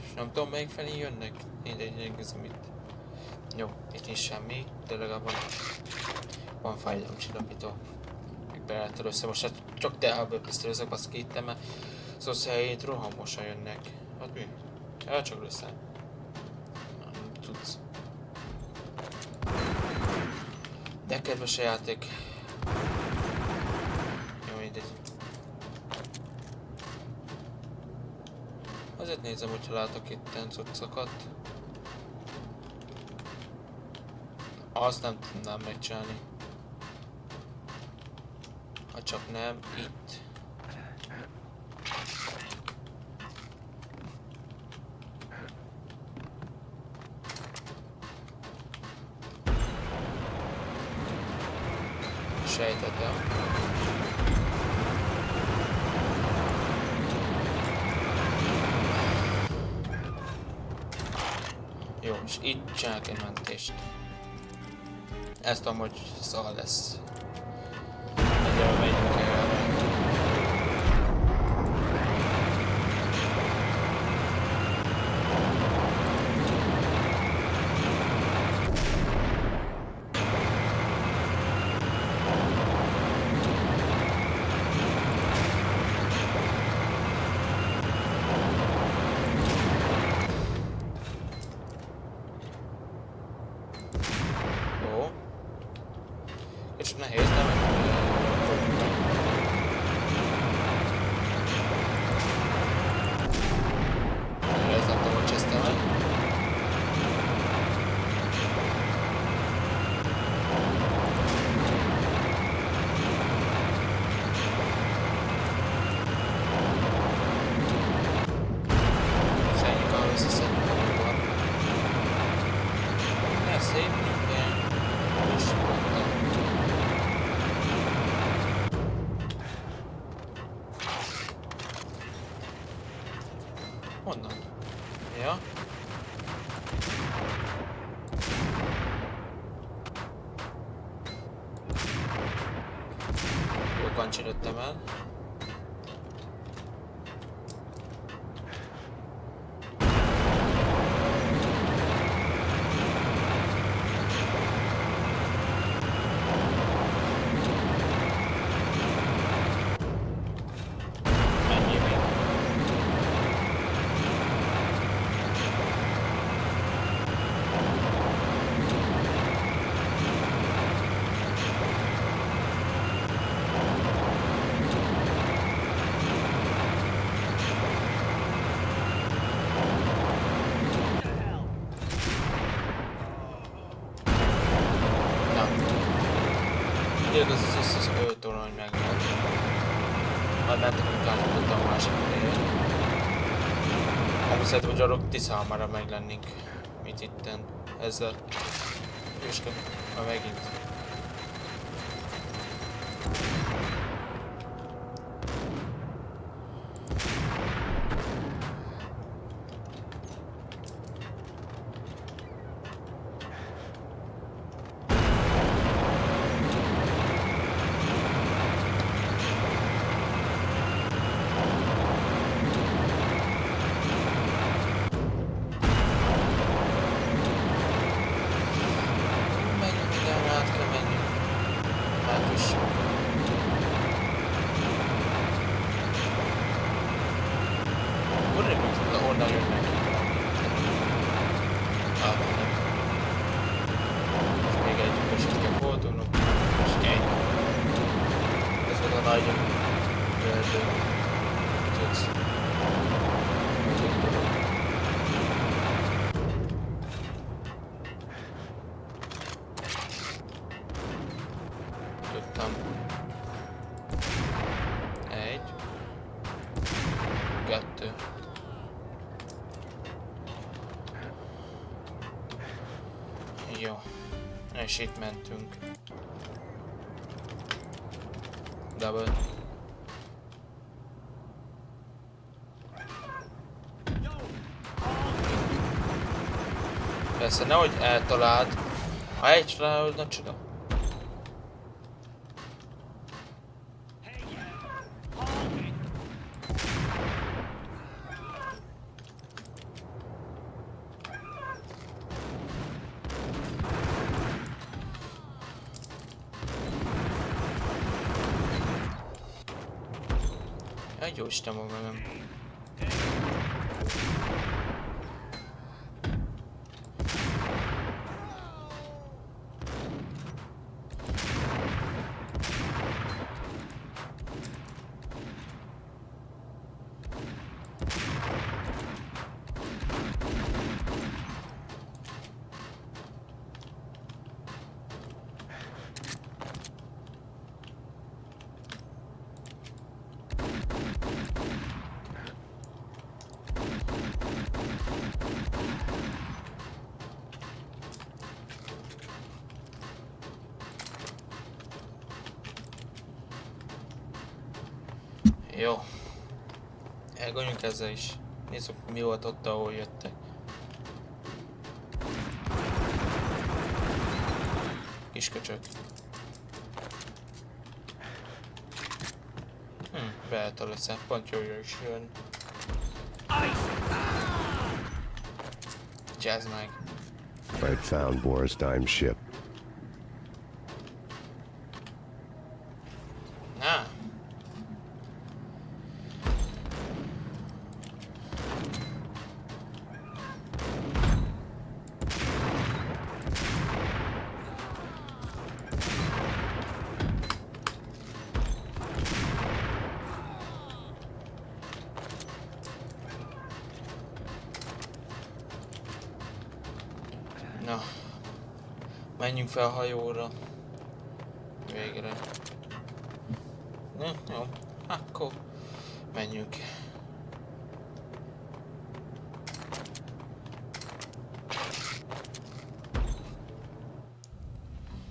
És nem tudom melyik felé jönnek. Mindegy, nézzem itt. Jó, itt is semmi, de legalább van fájdalomcsillapító. Még beálltad össze, most hát csak teából pisztolozok, baszki itt, mert szóval szerint rohamosan jönnek. Hát mi? Elcsok össze. Nem tudsz. De kedves a játék. Jó, mindegy. Azért nézem, hogyha látok itt cuccokat. Azt nem tudnám megcsinálni. Ha csak nem, itt. Sejtettem. Jó, és itt csinálok egy mentést. Ezt amúgy szal lesz. Egyelőre megyünk erre. Kicsit nehéz, de meg... Ez nem tudom, hogy csesztem meg. Sejjük arra összeszedjük, ami van. Ne szép, minden. És nyugodtan. Honnan? Ja. Jó kancsi lőttem el. Mennyi még? Igaz, az 5 óra, hogy megvan. Majd mentek, amikor átfutottam a másik felére. Amúgy szerintem, hogy a Rock számára meglennénk, mint itten. Ezzel ősködünk, már megint. Onnan jönnek ki valami. Nem. És még egy utasat kell fordulnunk. És ennyi. Ez volt a nagy öldő. Tudsz. Öldő dolog. Tudtam. Egy. Kettő. Jó, és itt mentünk. Double. Persze, nehogy eltaláld. Ha egy találod, na csoda. Egy jó Isten van velem. Jó. Elgondjunk ezzel is. Nézzük, mi volt ott, ahol jöttek. Kisköcsök. Beálltál össze, pont jól is jön. Jazz meg. I had found Boris Dime's ship. Na. Na, menjünk fel a hajóra. Végre. Jó, akkor menjünk.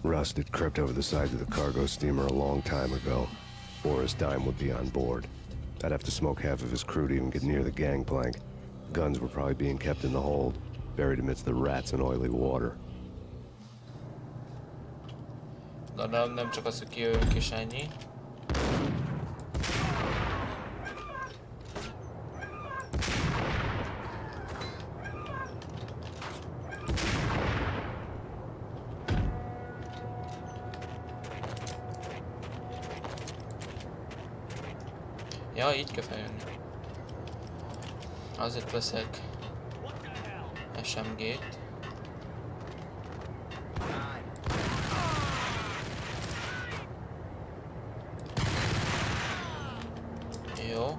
Rust had crept over the side of the cargo steamer a long time ago. Boris Dime would be on board. I'd have to smoke half of his crew to even get near the gangplank. Guns were probably being kept in the hold, buried amidst the rats and oily water. Gondolom nem csak az, hogy kijövünk és ennyi. Ja, így kell feljönni. Azért veszek SMG-t. Jó.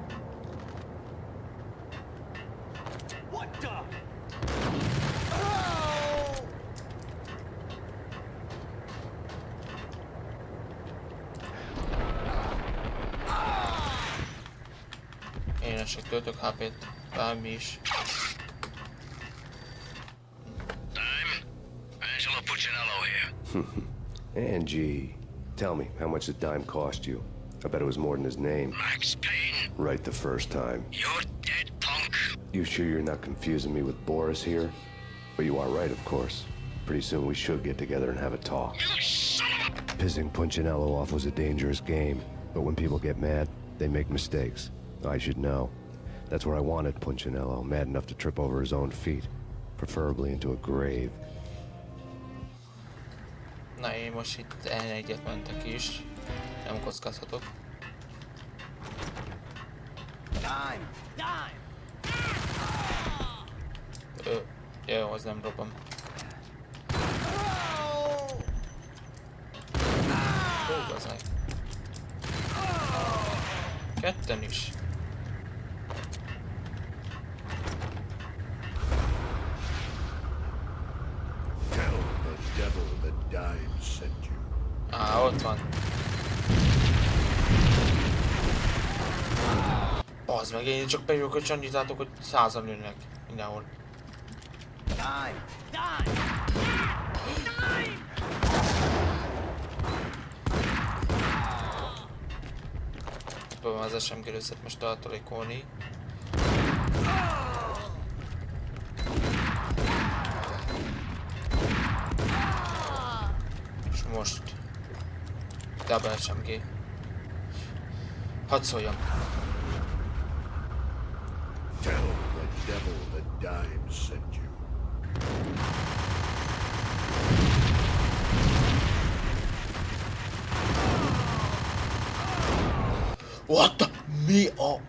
Én esetleg töltök HP-t, bármi is. Angie, tell me, how much did Dime cost you? I bet it was more than his name. Max Payne, Right the first time. you're dead, punk. You sure you're not confusing me with Boris here? But you are right, of course. Pretty soon we should get together and have a talk. You son of a... Pissing Punchinello off was a dangerous game, but when people get mad, they make mistakes. I should know. That's where I wanted Punchinello, mad enough to trip over his own feet, preferably into a grave. Na, én most itt N1-et mentek is. Nem kockázhatok. Jó, az nem robom. Ó, bazeg. Ketten is. Tell the devil that Dime sent you. Á, ott van. Bazd meg, én csak bejövök, hogy csannyítátok, hogy 100-an jönnek mindenhol. Próbálom az SMG előszet most eltalékolni. És most double SMG. Hadd szóljam. Tell the devil that Dime sent you. What the? Mi a...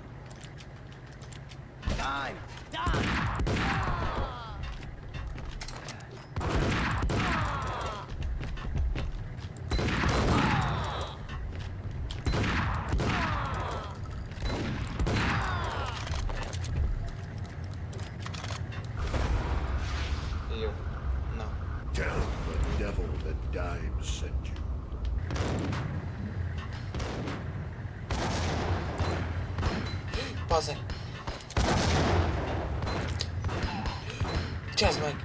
Jó, na. Tell the devil that Dime sent you. Bazeg. Csezd meg.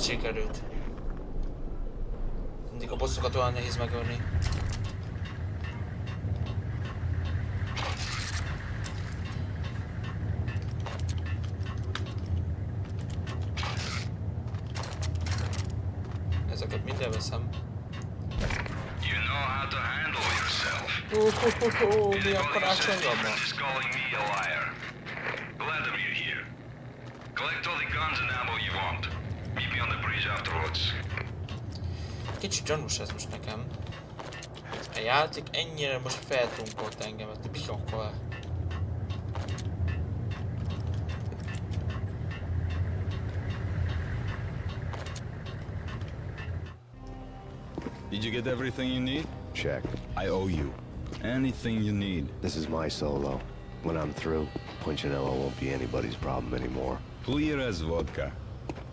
sikerült. Mindig a bosszokat olyan nehéz megölni. Ezeket minden veszem. You know how to handle yourself. Mi a karácsony van? Is calling me a liar. Glad I'm here. Collect all the guns and ammo you want. Meet me on the bridge afterwards. Kicsit gyanús ez most nekem. A játék ennyire most feltrunkolt engemet, bisokkal. Did you get everything you need? Check. I owe you. Anything you need. This is my solo. When I'm through, Punchinello won't be anybody's problem anymore. Clear as vodka.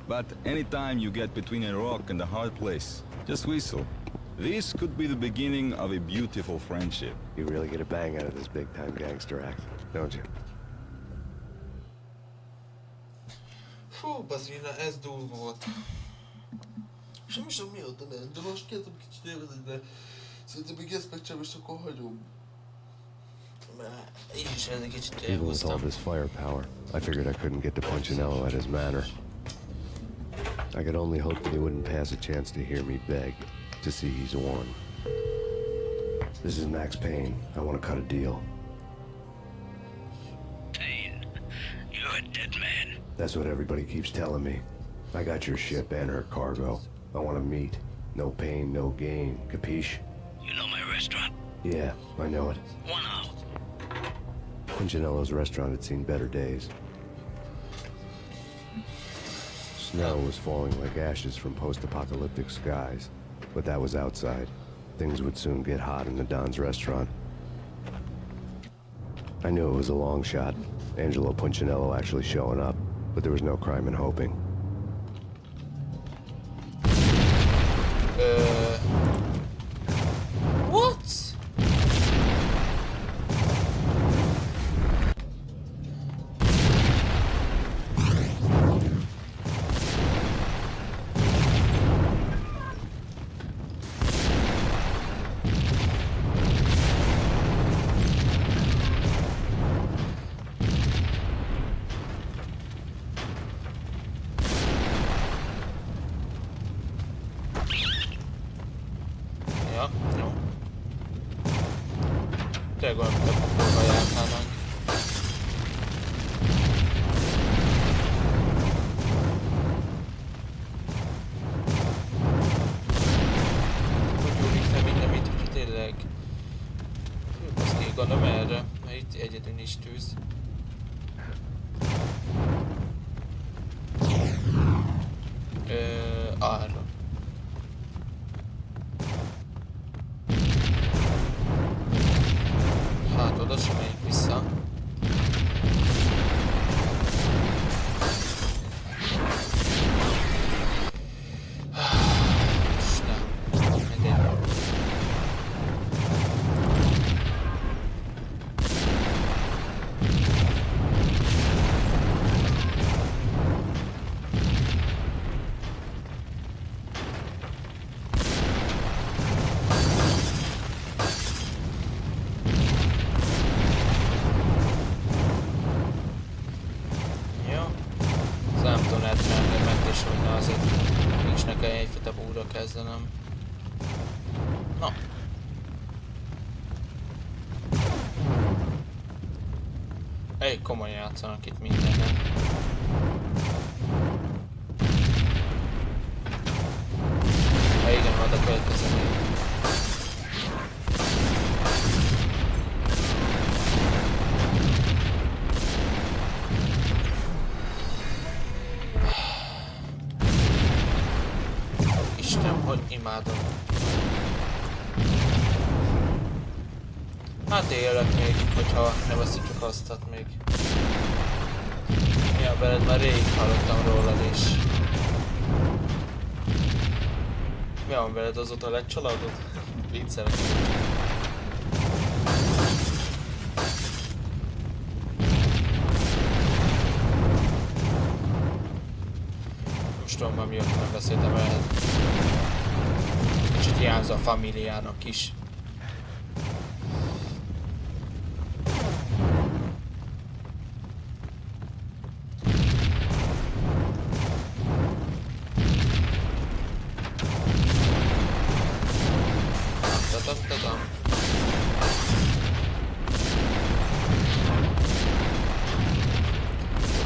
But anytime you get between a rock and a hard place, just whistle. This could be the beginning of a beautiful friendship. You really get a bang out of this big-time gangster act, don't you? Fú, bazina, ez durva volt. Sem is tudom mióta nem, de most kezdem kicsit élvezni, de szerintem még ezt megcsinálom, és akkor hagyom. Mert így is ez egy kicsit Even with all elhúztam. this firepower, I figured I couldn't get to Punchinello at his manor. I could only hope that he wouldn't pass a chance to hear me beg, to see he's won. This is Max Payne. I want to cut a deal. Payne, you're a dead man. That's what everybody keeps telling me. I got your ship and her cargo. I want to meet. No pain, no gain. Capiche? You know my restaurant? Yeah, I know it. 1 out. Punchinello's restaurant had seen better days. Snow was falling like ashes from post-apocalyptic skies, but that was outside. Things would soon get hot in the Don's restaurant. I knew it was a long shot, Angelo Punchinello actually showing up, but there was no crime in hoping. What? Ja, jó. Tényleg olyan, mint a pokolba járkálnánk. Hogy gyúlik fel minden, mint hogy tényleg... Fő, baszki, gondolom erre, mert itt egyedül is tűz. Arra. Hát oda sem megyünk vissza. Isten, mindegy. Kezdenem. Na. Elég komolyan játszanak itt mindennel. Igen, majd a következő. Hogy imádom. Hát élek még, hogyha ne veszítjük azt még. Mi a veled? Már rég hallottam rólad is. Mi van veled, azóta lett családod? Viccelek. Most tudom, miatt nem beszéltem veled. Kicsit hiányzó a familiának is.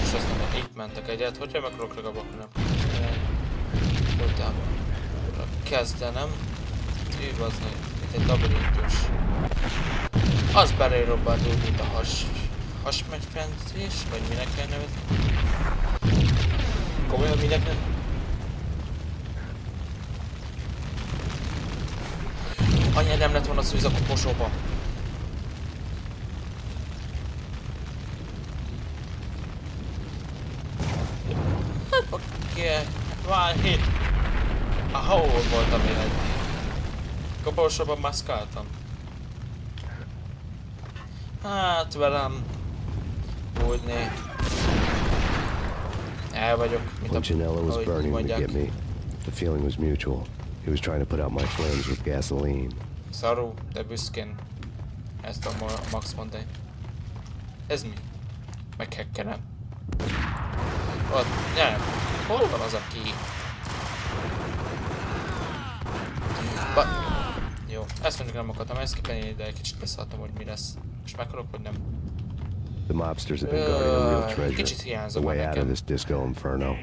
És aztán itt mentek egyet, hogyha meg akarok legalább akkor nem. Voltában kezdenem. Ő az itt egy labirintős. Az belérobbanul, mint a hasmegyfencés, vagy minek kell nevezni. Komolyan minek nem? Anyja nem lett volna szűz a koposóba. Oké, már hét. Hol voltam én eddig? Koposóban maszkáltam. Hát velem. Úgyné. El vagyok, mint Punchinello was ahogy burning to mondják. get me. The feeling was mutual. He was trying to put out my flames with gasoline. Szarú, de büszkén. Ezt a Max mondani. Ez mi? Meghekkelem. Ott, nem. Hol van az a ki? Jó, ezt mondjuk nem akartam elszkipelni, de egy kicsit beszálltam, hogy mi lesz. Most meghalok, vagy nem? The mobsters have been guarding a real treasure. Kicsit The hiányzom way out of nekem. this disco inferno.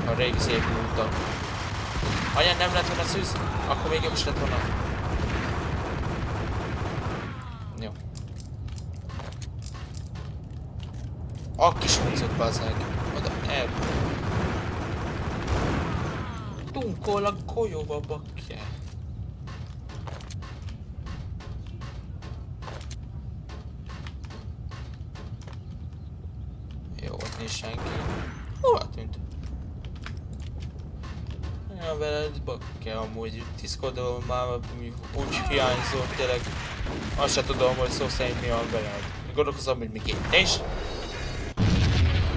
A régi szép múltam. Anyán nem lett volna szűz? Akkor még jobb is lett volna. Jó. A kis huncot bazzeg. Oda el. Tunkol a golyóba bakje. Jó, ott nincs senki. Hova tűnt? Ja, veled bakke, amúgy tiszkodom már úgy hiányzó, tényleg. Azt se tudom, hogy szó szerint mi van veled. Gondolkozom, hogy még én is.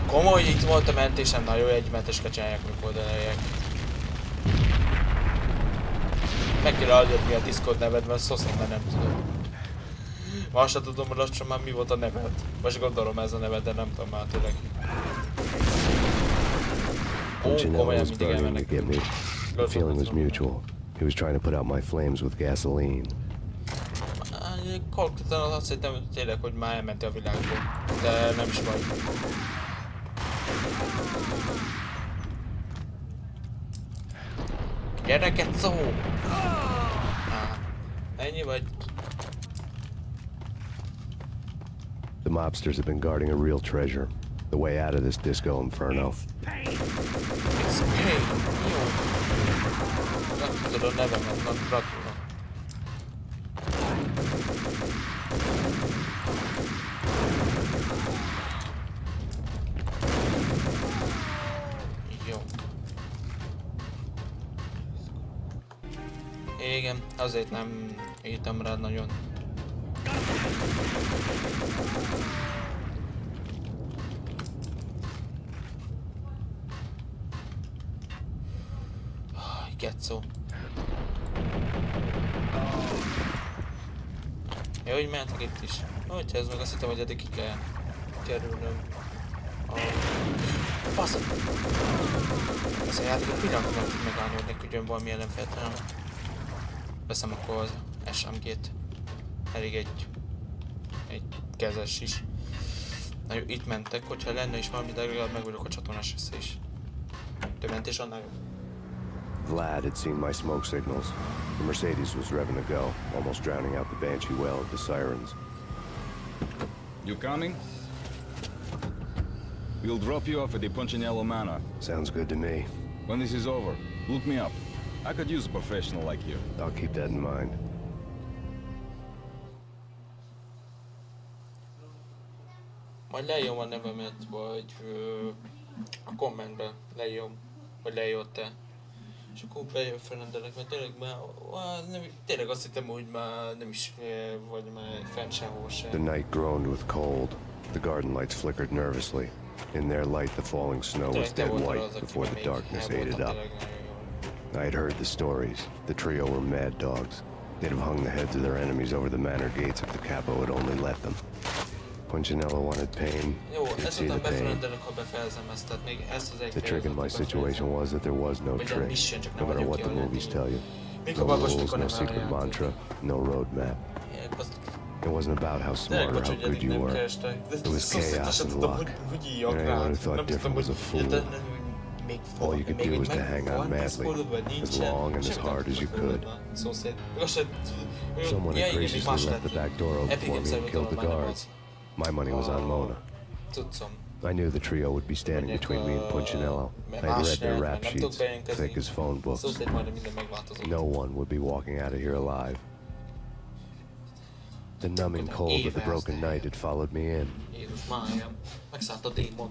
Komoly, itt volt a mentésem, na jó, egy mentést kecseljek, mikor elejek. Meg kell adjad mi a Discord neved, mert szó szerint nem tudom. Már azt se tudom, hogy lassan már mi volt a neved. Most gondolom ez a neved, de nem tudom már tényleg. Punchinello was burning to get me. The feeling was mutual. He was trying to put out my flames with gasoline. Konkrétan azt hittem tényleg, hogy már elmenti a világból. De nem is vagy. Gyereket szó! Ennyi vagy? The mobsters have been guarding a real treasure. The way out of this disco inferno. It's Payne! Jó. Nem tudod a nevemet, nem gratulok. Jó. Igen, azért nem írtam rád nagyon. Getszó. Jó, hogy mentek itt is. Hogyha ez meg azt hittem, hogy eddig ki kell kerülnöm. Baszod! Ez a játék egy pillanatra nem tud megállni, hogy neki jön valami ellenfeltelen. Veszem akkor az SMG-t. Elég egy kezes is. Na jó, itt mentek, hogyha lenne is valami, de legalább meg vagyok a csatornás össze is. Több mentés annál jó. Vlad had seen my smoke signals. The Mercedes was revving to go, almost drowning out the banshee wail of the sirens. You coming? We'll drop you off at the Punchinello Manor. Sounds good to me. When this is over, look me up. I could use a professional like you. I'll keep that in mind. Majd leírom a nevemet, vagy a kommentbe leírom, vagy leírod te. És akkor bejön felrendelek, mert tényleg már, tényleg azt hittem, hogy már nem is vagy már fenn sehol sem. The night groaned with cold. The garden lights flickered nervously. In their light, the falling snow was dead white before the darkness ate it up. I had heard the stories. The trio were mad dogs. They'd have hung the heads of their enemies over the manor gates if the capo had only let them. Punchinello wanted Payne. Jó, Could see the ezután pain. befejelentenek, ha befejezem ezt, tehát még ezt az egy The trick in my situation was that there was no trick, no matter what the movies tell you. No rules, no secret mantra, no roadmap. It wasn't about how smart or how good you were. It was chaos and luck. And anyone who thought different was a fool. All you could do was to hang on madly, as long and as hard as you could. Someone had graciously left the back door open for me and killed the guards. My money was on Mona. I knew the trio would be standing between me and Punchinello. I had read their rap sheets, thick as phone books. No one would be walking out of here alive. The numbing cold of the broken night had followed me in.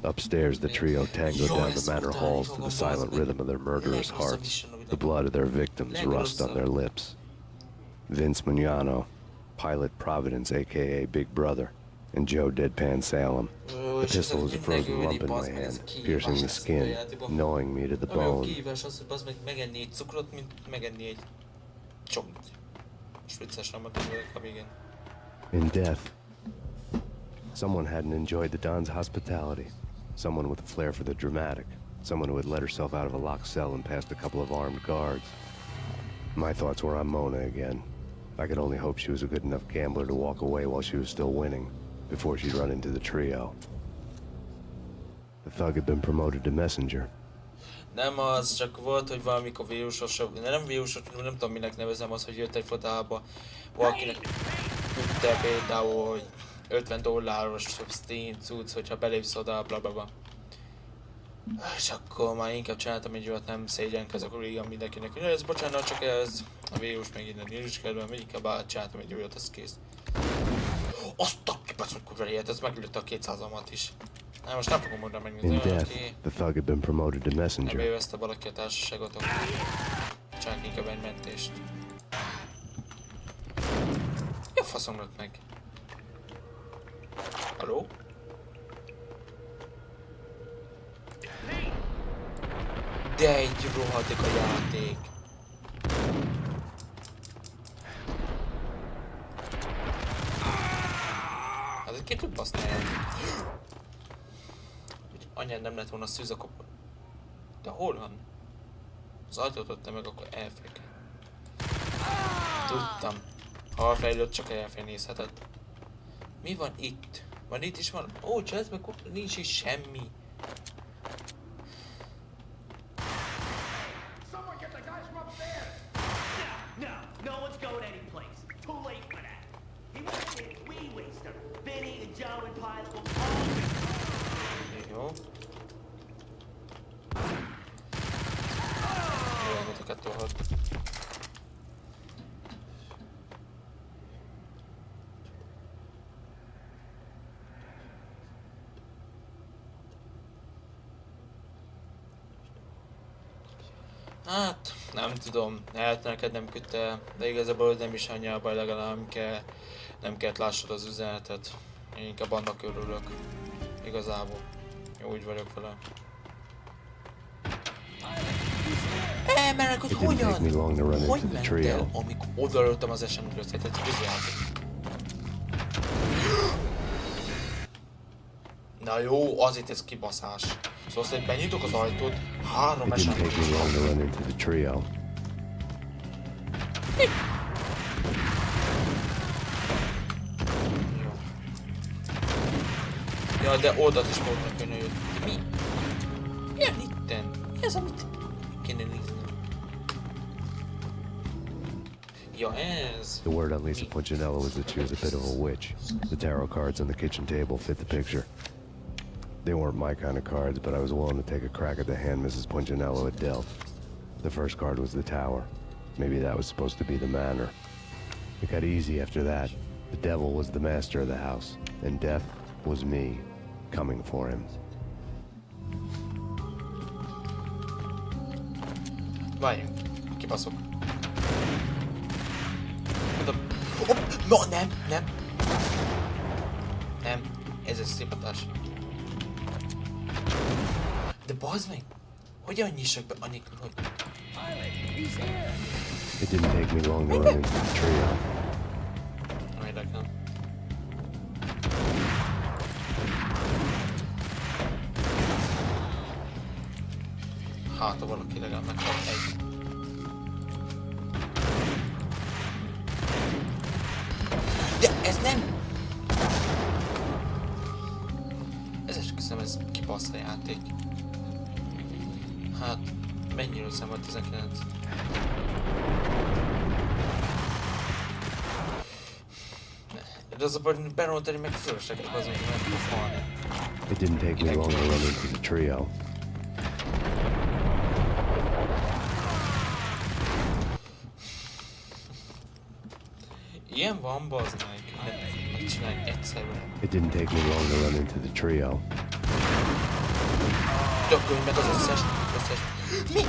Upstairs, the trio tangoed down the manor halls to the silent rhythm of their murderous hearts. The blood of their victims rust on their lips. Vince Mugnano, Pilot Providence, a.k.a. Big Brother, and Joe Deadpan Salem. The pistol was a frozen lump in my hand, piercing the skin, gnawing me to the bone. In death, someone hadn't enjoyed the Don's hospitality. Someone with a flair for the dramatic. Someone who had let herself out of a locked cell and past a couple of armed guards. My thoughts were on Mona again. I could only hope she was a good enough gambler to walk away while she was still winning, before she'd run into the trio. The thug had been promoted to messenger. Nem az, csak volt, hogy valamikor vírusos, nem vírusos, nem tudom minek nevezem az, hogy jött egy fotába, valakinek küldte például, hogy $50 Steam cucc, hogyha belépsz oda, blablabla. És akkor már inkább csináltam egy olyat, nem szégyenkezek régen mindenkinek, hogy ez bocsánat, csak ez a vírus még innen nincs kedvem, inkább csináltam egy olyat, az kész. Azt a kibaszott kurva élet, ez meglőtte a 200-amat is. Na, most nem fogom oda megnézni, Death, the thug had been promoted to messenger. nem élvezte valaki a társaságot, akkor csinálják inkább egy mentést. Mi a faszom lett meg? Haló? De egy rohadék a játék. Hát ki tud baszni a játék? Hogy anyád nem lett volna szűz a kopor. De hol van? Az ajtót adta meg, akkor elféke. Tudtam. Ha fejlődött, csak elfél nézhetett. Mi van itt? Van itt is van? Ó, csinálsz meg, nincs is semmi. No one's going anyplace. Too late for that. He went in, we wasted him. Vinny and Joe and Pilot will all Jó. Jó, volt a 2-6. Hát, nem tudom, lehet neked nem küldte, de igazából nem is annyi a baj, legalább nem kellett lássad az üzenetet. Én inkább annak örülök. Igazából. Jó, úgy vagyok vele. Mert hogy hogyan? Hogy mentél, amikor odaöltem az eseményről, tehát egy közjáték. Na jó, azért ez kibaszás. Szóval azt, hogy benyitok az ajtót, 3 esemény. Jó. Ja, de oldalt is fognak kéne jött. Mi? Milyen itten? Mi az, amit kéne nézni? Ja, ez. The word on Lisa Punchinello was that she was a bit of a witch. The tarot cards on the kitchen table fit the picture. They weren't my kind of cards, but I was willing to take a crack at the hand Mrs. Punchinello had dealt. The first card was the tower. Maybe that was supposed to be the manor. It got easy after that. The devil was the master of the house, and death was me, coming for him. Várjunk, kibaszok. No, nem. Nem, ez egy szépatás. De bazd meg! Hogyan nyissak be anélkül, hogy... It didn't take me long to run into the trio. Érdekel. Hát, ha valaki legalább meghal egy. De ez nem! Ez esküszöm, ez kibaszt a játék. Hát, mennyiről számolt 19? De az a baj, hogy berontani meg fölösleges, az meg fog halni. It didn't take me long to run into the trio. Ilyen van, bazd meg. Megcsinálj egyszerűen. It didn't take me long to run into the trio. Tökölj meg az összes. Mi?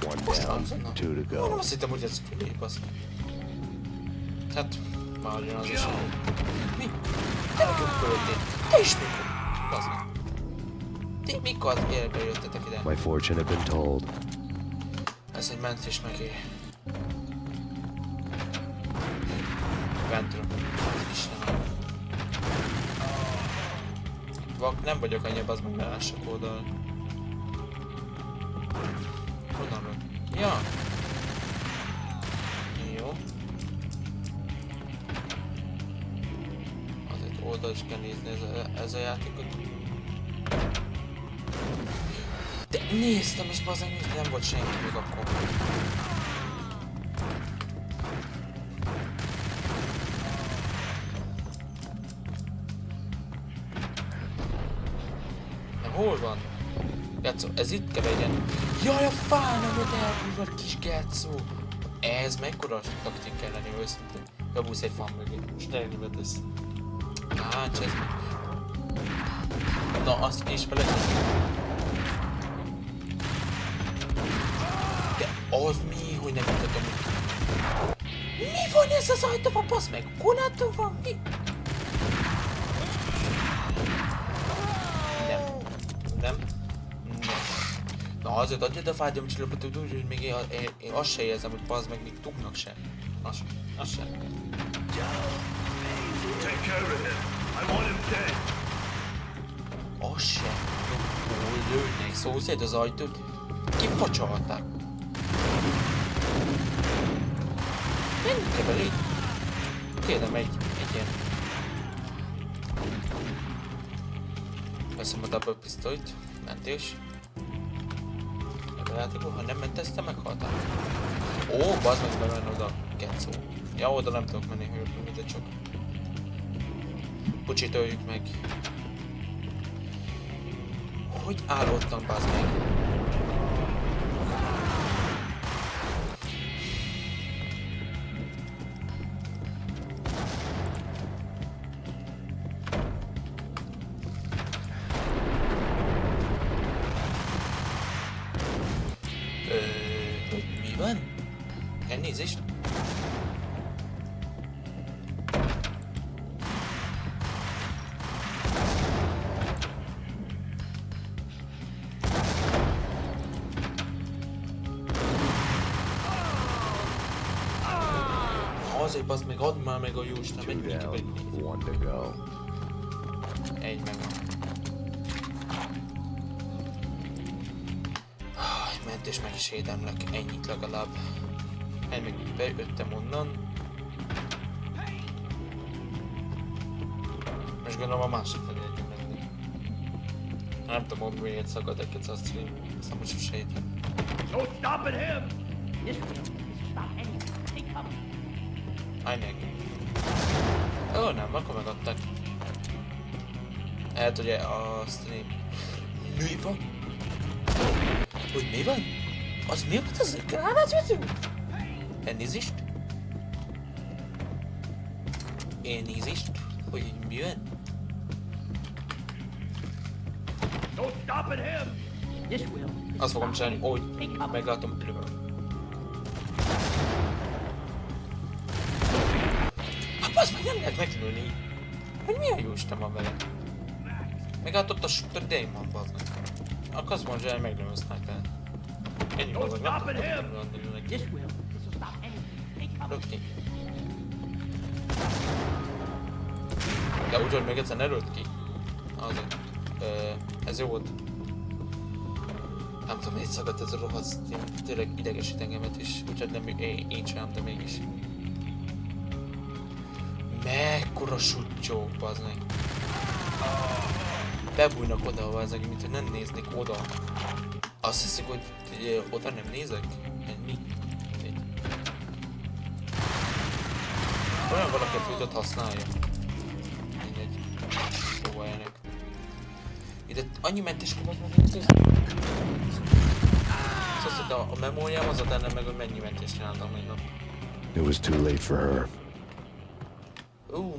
One down, two to Nem go. azt hittem, hogy ez külé, basz. Hát, már jön az is. Mi? Te mikor költél? Te is mikor? Basz meg. Ti mikor az élbe jöttetek ide? My fortune had been told. Ez egy mentés megé. Ventről. Az Istenem. Vak, nem vagyok annyi, bazd meg, mások oldal. Honnan meg? Ja. Jó. Azért oldal is kell nézni ez a játékot. De néztem és bazd meg, nem volt senki még akkor. Hol van? Gátszó, ez itt kell legyen. Jaj, a fánagot elhúzva, kis gátszó! Ez mekkora taktik kell lenni, őszintén. Bebúsz egy fan mögé, és tényleg vetesz. Hát, ez meg. Na, azt is be legyen. De az mi, hogy nem mutatom, hogy... Mi van ez az ajtóban, basz meg? Konától van mi? Nem. Na azért adjad a fájdalomcsillapot úgy, hogy még én azt se érzem, hogy bazd meg, még dugnak se. Az se. Take care of him. I want him dead. Az se. Hol lőnek? Szószéd az ajtót. Kifacsalták. Menjünk kell belé. Kérem egy ilyen. Veszem a double pisztolyt. Mentés. Ha nem menteztem, meghaltál. Ó, bazd meg, bemenni oda. Getszó. Ja, oda nem tudok menni, hogy de csak. Pucsitoljuk meg. Hogy állottam, bazd meg? Hogy mi van? Elnézést. Azért bazd meg, add már meg a jóisten, Two menjünk ki, down, vagy one to go. egy meg van. Mentés meg is érdemlek, ennyit legalább. Én még bejöttem onnan. Most gondolom a másik felé egyet menni. Nem tudom, hogy miért szakad egy a stream. Aztán most sose értem. No stopping him! This will stop anything. Take cover. Állj meg. Ó, nem, akkor megadták. Lehet, hogy a stream... Mi van? Hogy mi van? Az mi volt az? Gránátvető? Elnézést? Elnézést? Hogy mi van? No stopping him! This will. Azt fogom csinálni, hogy meglátom lövöm. Hát basz meg, nem lehet meglőni. Hogy mi a jó Isten van vele? Megálltott a démon, bazd meg. Akkor azt mondja, hogy megnőznek el. Ennyi az, hogy nem tudom mondani neki. Rögt ki. De úgy, hogy még egyszer ne rögt ki. Azért. Ez jó volt. Nem tudom, miért szakadt ez a rohadt Steam. Tényleg idegesít engemet is. Úgyhogy nem én sem, de mégis. Mekkora sutyók, bazd meg. Bebújnak oda, bazd, mint hogy nem néznék oda. Azt hiszik, hogy oda nem nézek? Mi? Olyan valaki a fűtött használja. Mindegy. Hova elnek. Ide annyi mentés kapott meg, hogy azt, hogy a memóriám az adná meg, hogy mennyi mentést csináltam egy nap. It was too late for her.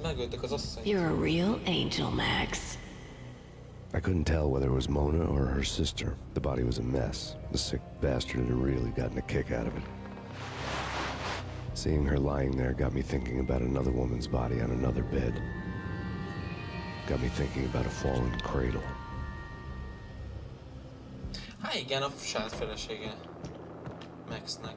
Megöltek az asszony. You're a real angel, Max. I couldn't tell whether it was Mona or her sister. The body was a mess. The sick bastard had really gotten a kick out of it. Seeing her lying there got me thinking about another woman's body on another bed. Got me thinking about a fallen cradle. Hát igen, a saját felesége. Maxnek.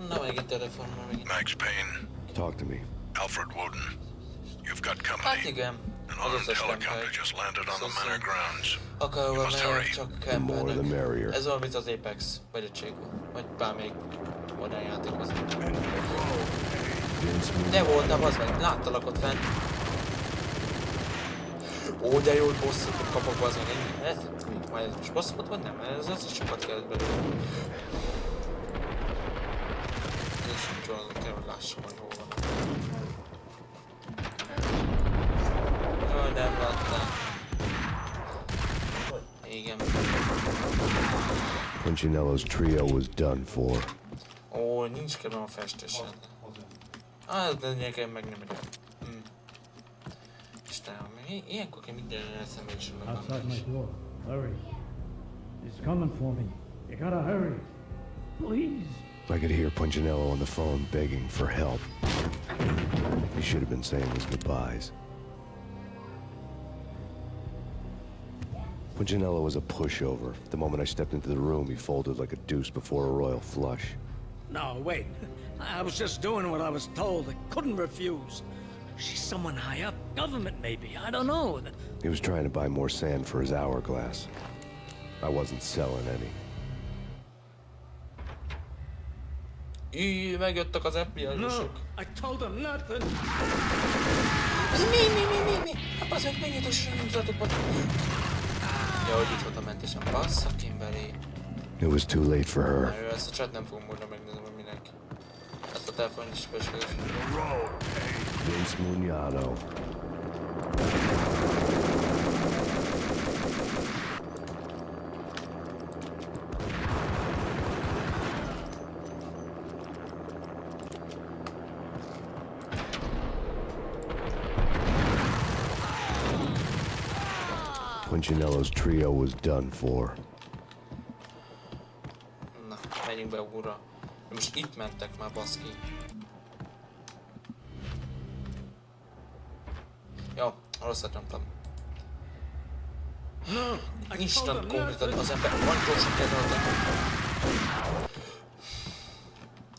Na megint telefon, már megint. Max Payne. Talk to me. Alfred Woden. You've got Hát company. igen. An Az armed összes helicopter ember. just landed on the manor grounds. You Akárhova must megyek, hurry. csak The more the embernek. merrier. Ez olyan, mint az Apex, vagy a Cségo, vagy bármelyik modern játékhoz. De voltam, az meg, láttalak ott fent. Ó, de jó, hogy bosszút kapok, az meg ennyi. Ez, majd ez most bosszút vagy nem? Ez az sokat kellett belőle. És így olyan kell, hogy lássam, hogy hol van. Jaj, nem láttam. Igen. Punchinello's trio was done for. Ó, nincs kedvem a festésen. De nekem meg nem megyek. Istenem, ilyenkor kell minden eszembe is Outside my door. Hurry. He's coming for me. You gotta hurry. Please. I could hear Punchinello on the phone begging for help. He should have been saying his goodbyes. Punchinello was a pushover. The moment I stepped into the room, he folded like a deuce before a royal flush. No, wait. I was just doing what I was told. I couldn't refuse. She's someone high up. Government, maybe. I don't know. He was trying to buy more sand for his hourglass. I wasn't selling any. Megjöttek az FBI-osok. I told him nothing. Mi? Hát az meg mennyit is nyomzatok vagy. Ja, hogy itt volt a mentésem. Basszak én belé. It was too late for her. Na jó, ezt a chat nem fogom újra megnézni, hogy minek. Ezt a telefon is speciális. Vince Mugnano. Punchinello's trio was done for. Na, menjünk be újra. Most itt mentek már, baszki. Jó, rosszat nyomtam. Isten konkrétan az ember van gyorsan kezeltek.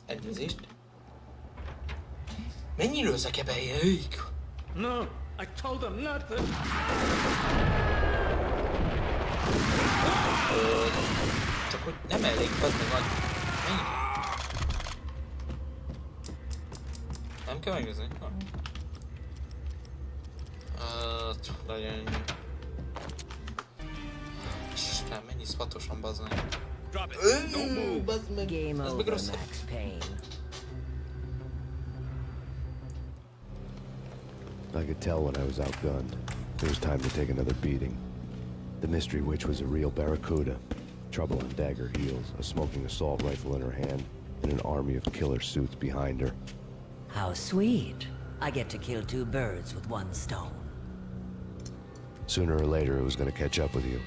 Elnézést. Mennyi lőzek ebbe helyeik? No, I told him nothing. Csak hogy nem elég, az meg van. Mennyi? Nem kell megnézni? Legyen ennyi. Isten, mennyi szvatosan, bazd meg. Bazd meg. Game Ez meg over, rossz. Max Payne. I could tell when I was outgunned. It was time to take another beating. The mystery witch was a real barracuda. Trouble on dagger heels, a smoking assault rifle in her hand, and an army of killer suits behind her. How sweet. I get to kill two birds with one stone. Sooner or later, it was going to catch up with you.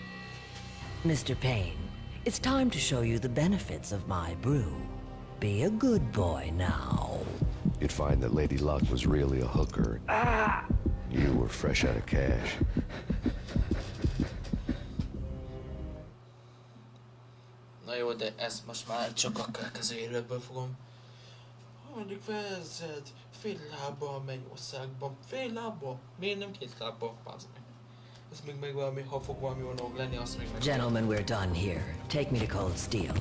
Mr. Payne, it's time to show you the benefits of my brew. Be a good boy now. You'd find that Lady Luck was really a hooker. You were fresh out of cash. Na jó, de ezt most már csak a következő élőből fogom. Harmadik fejezet, fél lábbal a mennyországban. Fél lábbal? Miért nem két lábbal? Bazd meg. Ez még meg valami, ha fog valami onnog lenni, azt még meg. Gentlemen, we're done here. Take me to Cold Steel.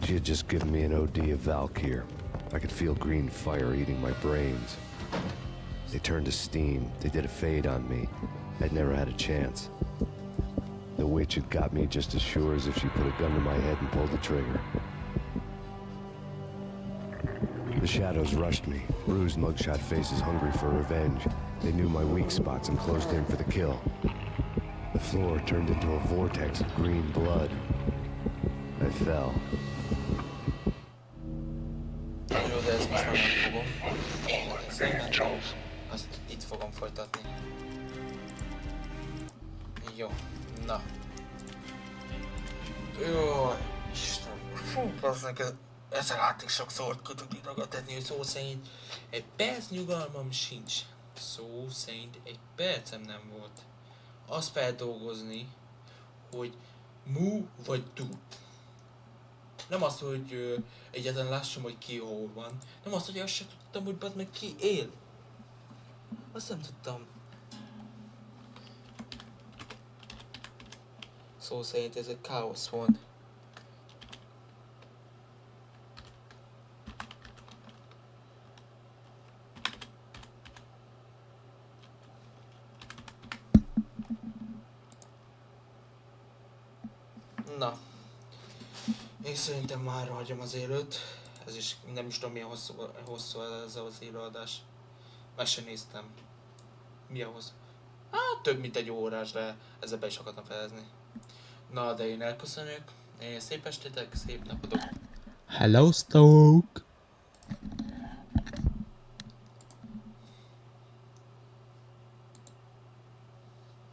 She had just given me an OD of Valkyr. I could feel green fire eating my brains. They turned to steam. They did a fade on me. I'd never had a chance. The witch had got me just as sure as if she put a gun to my head and pulled the trigger. The shadows rushed me, bruised mugshot faces hungry for revenge. They knew my weak spots and closed in for the kill. The floor turned into a vortex of green blood. I fell. Jó, de ezt most már nem fogom. Szerintem azt itt fogom folytatni. Jó, na. Jó, Isten. Fú, bazdmeg, ez a játék sokszor ki tud idegetni, hogy szó szerint egy perc nyugalmam sincs. Szó szerint egy percem nem volt. Azt feldolgozni, hogy mu vagy du. Nem azt, hogy egyáltalán lássam, hogy ki hol van. Nem azt, hogy azt sem tudtam, hogy bazd meg ki él. Azt nem tudtam. Szó szerint ez egy káosz volt. Na. Én szerintem már hagyom az élőt. Ez is nem is tudom milyen hosszú ez az élőadás. Meg sem néztem. Milyen hosszú? Hát több mint egy órás, de ezzel be is akartam fejezni. Na, de én elköszönök. Én szép estétek, szép napotok. Hello, Stoke!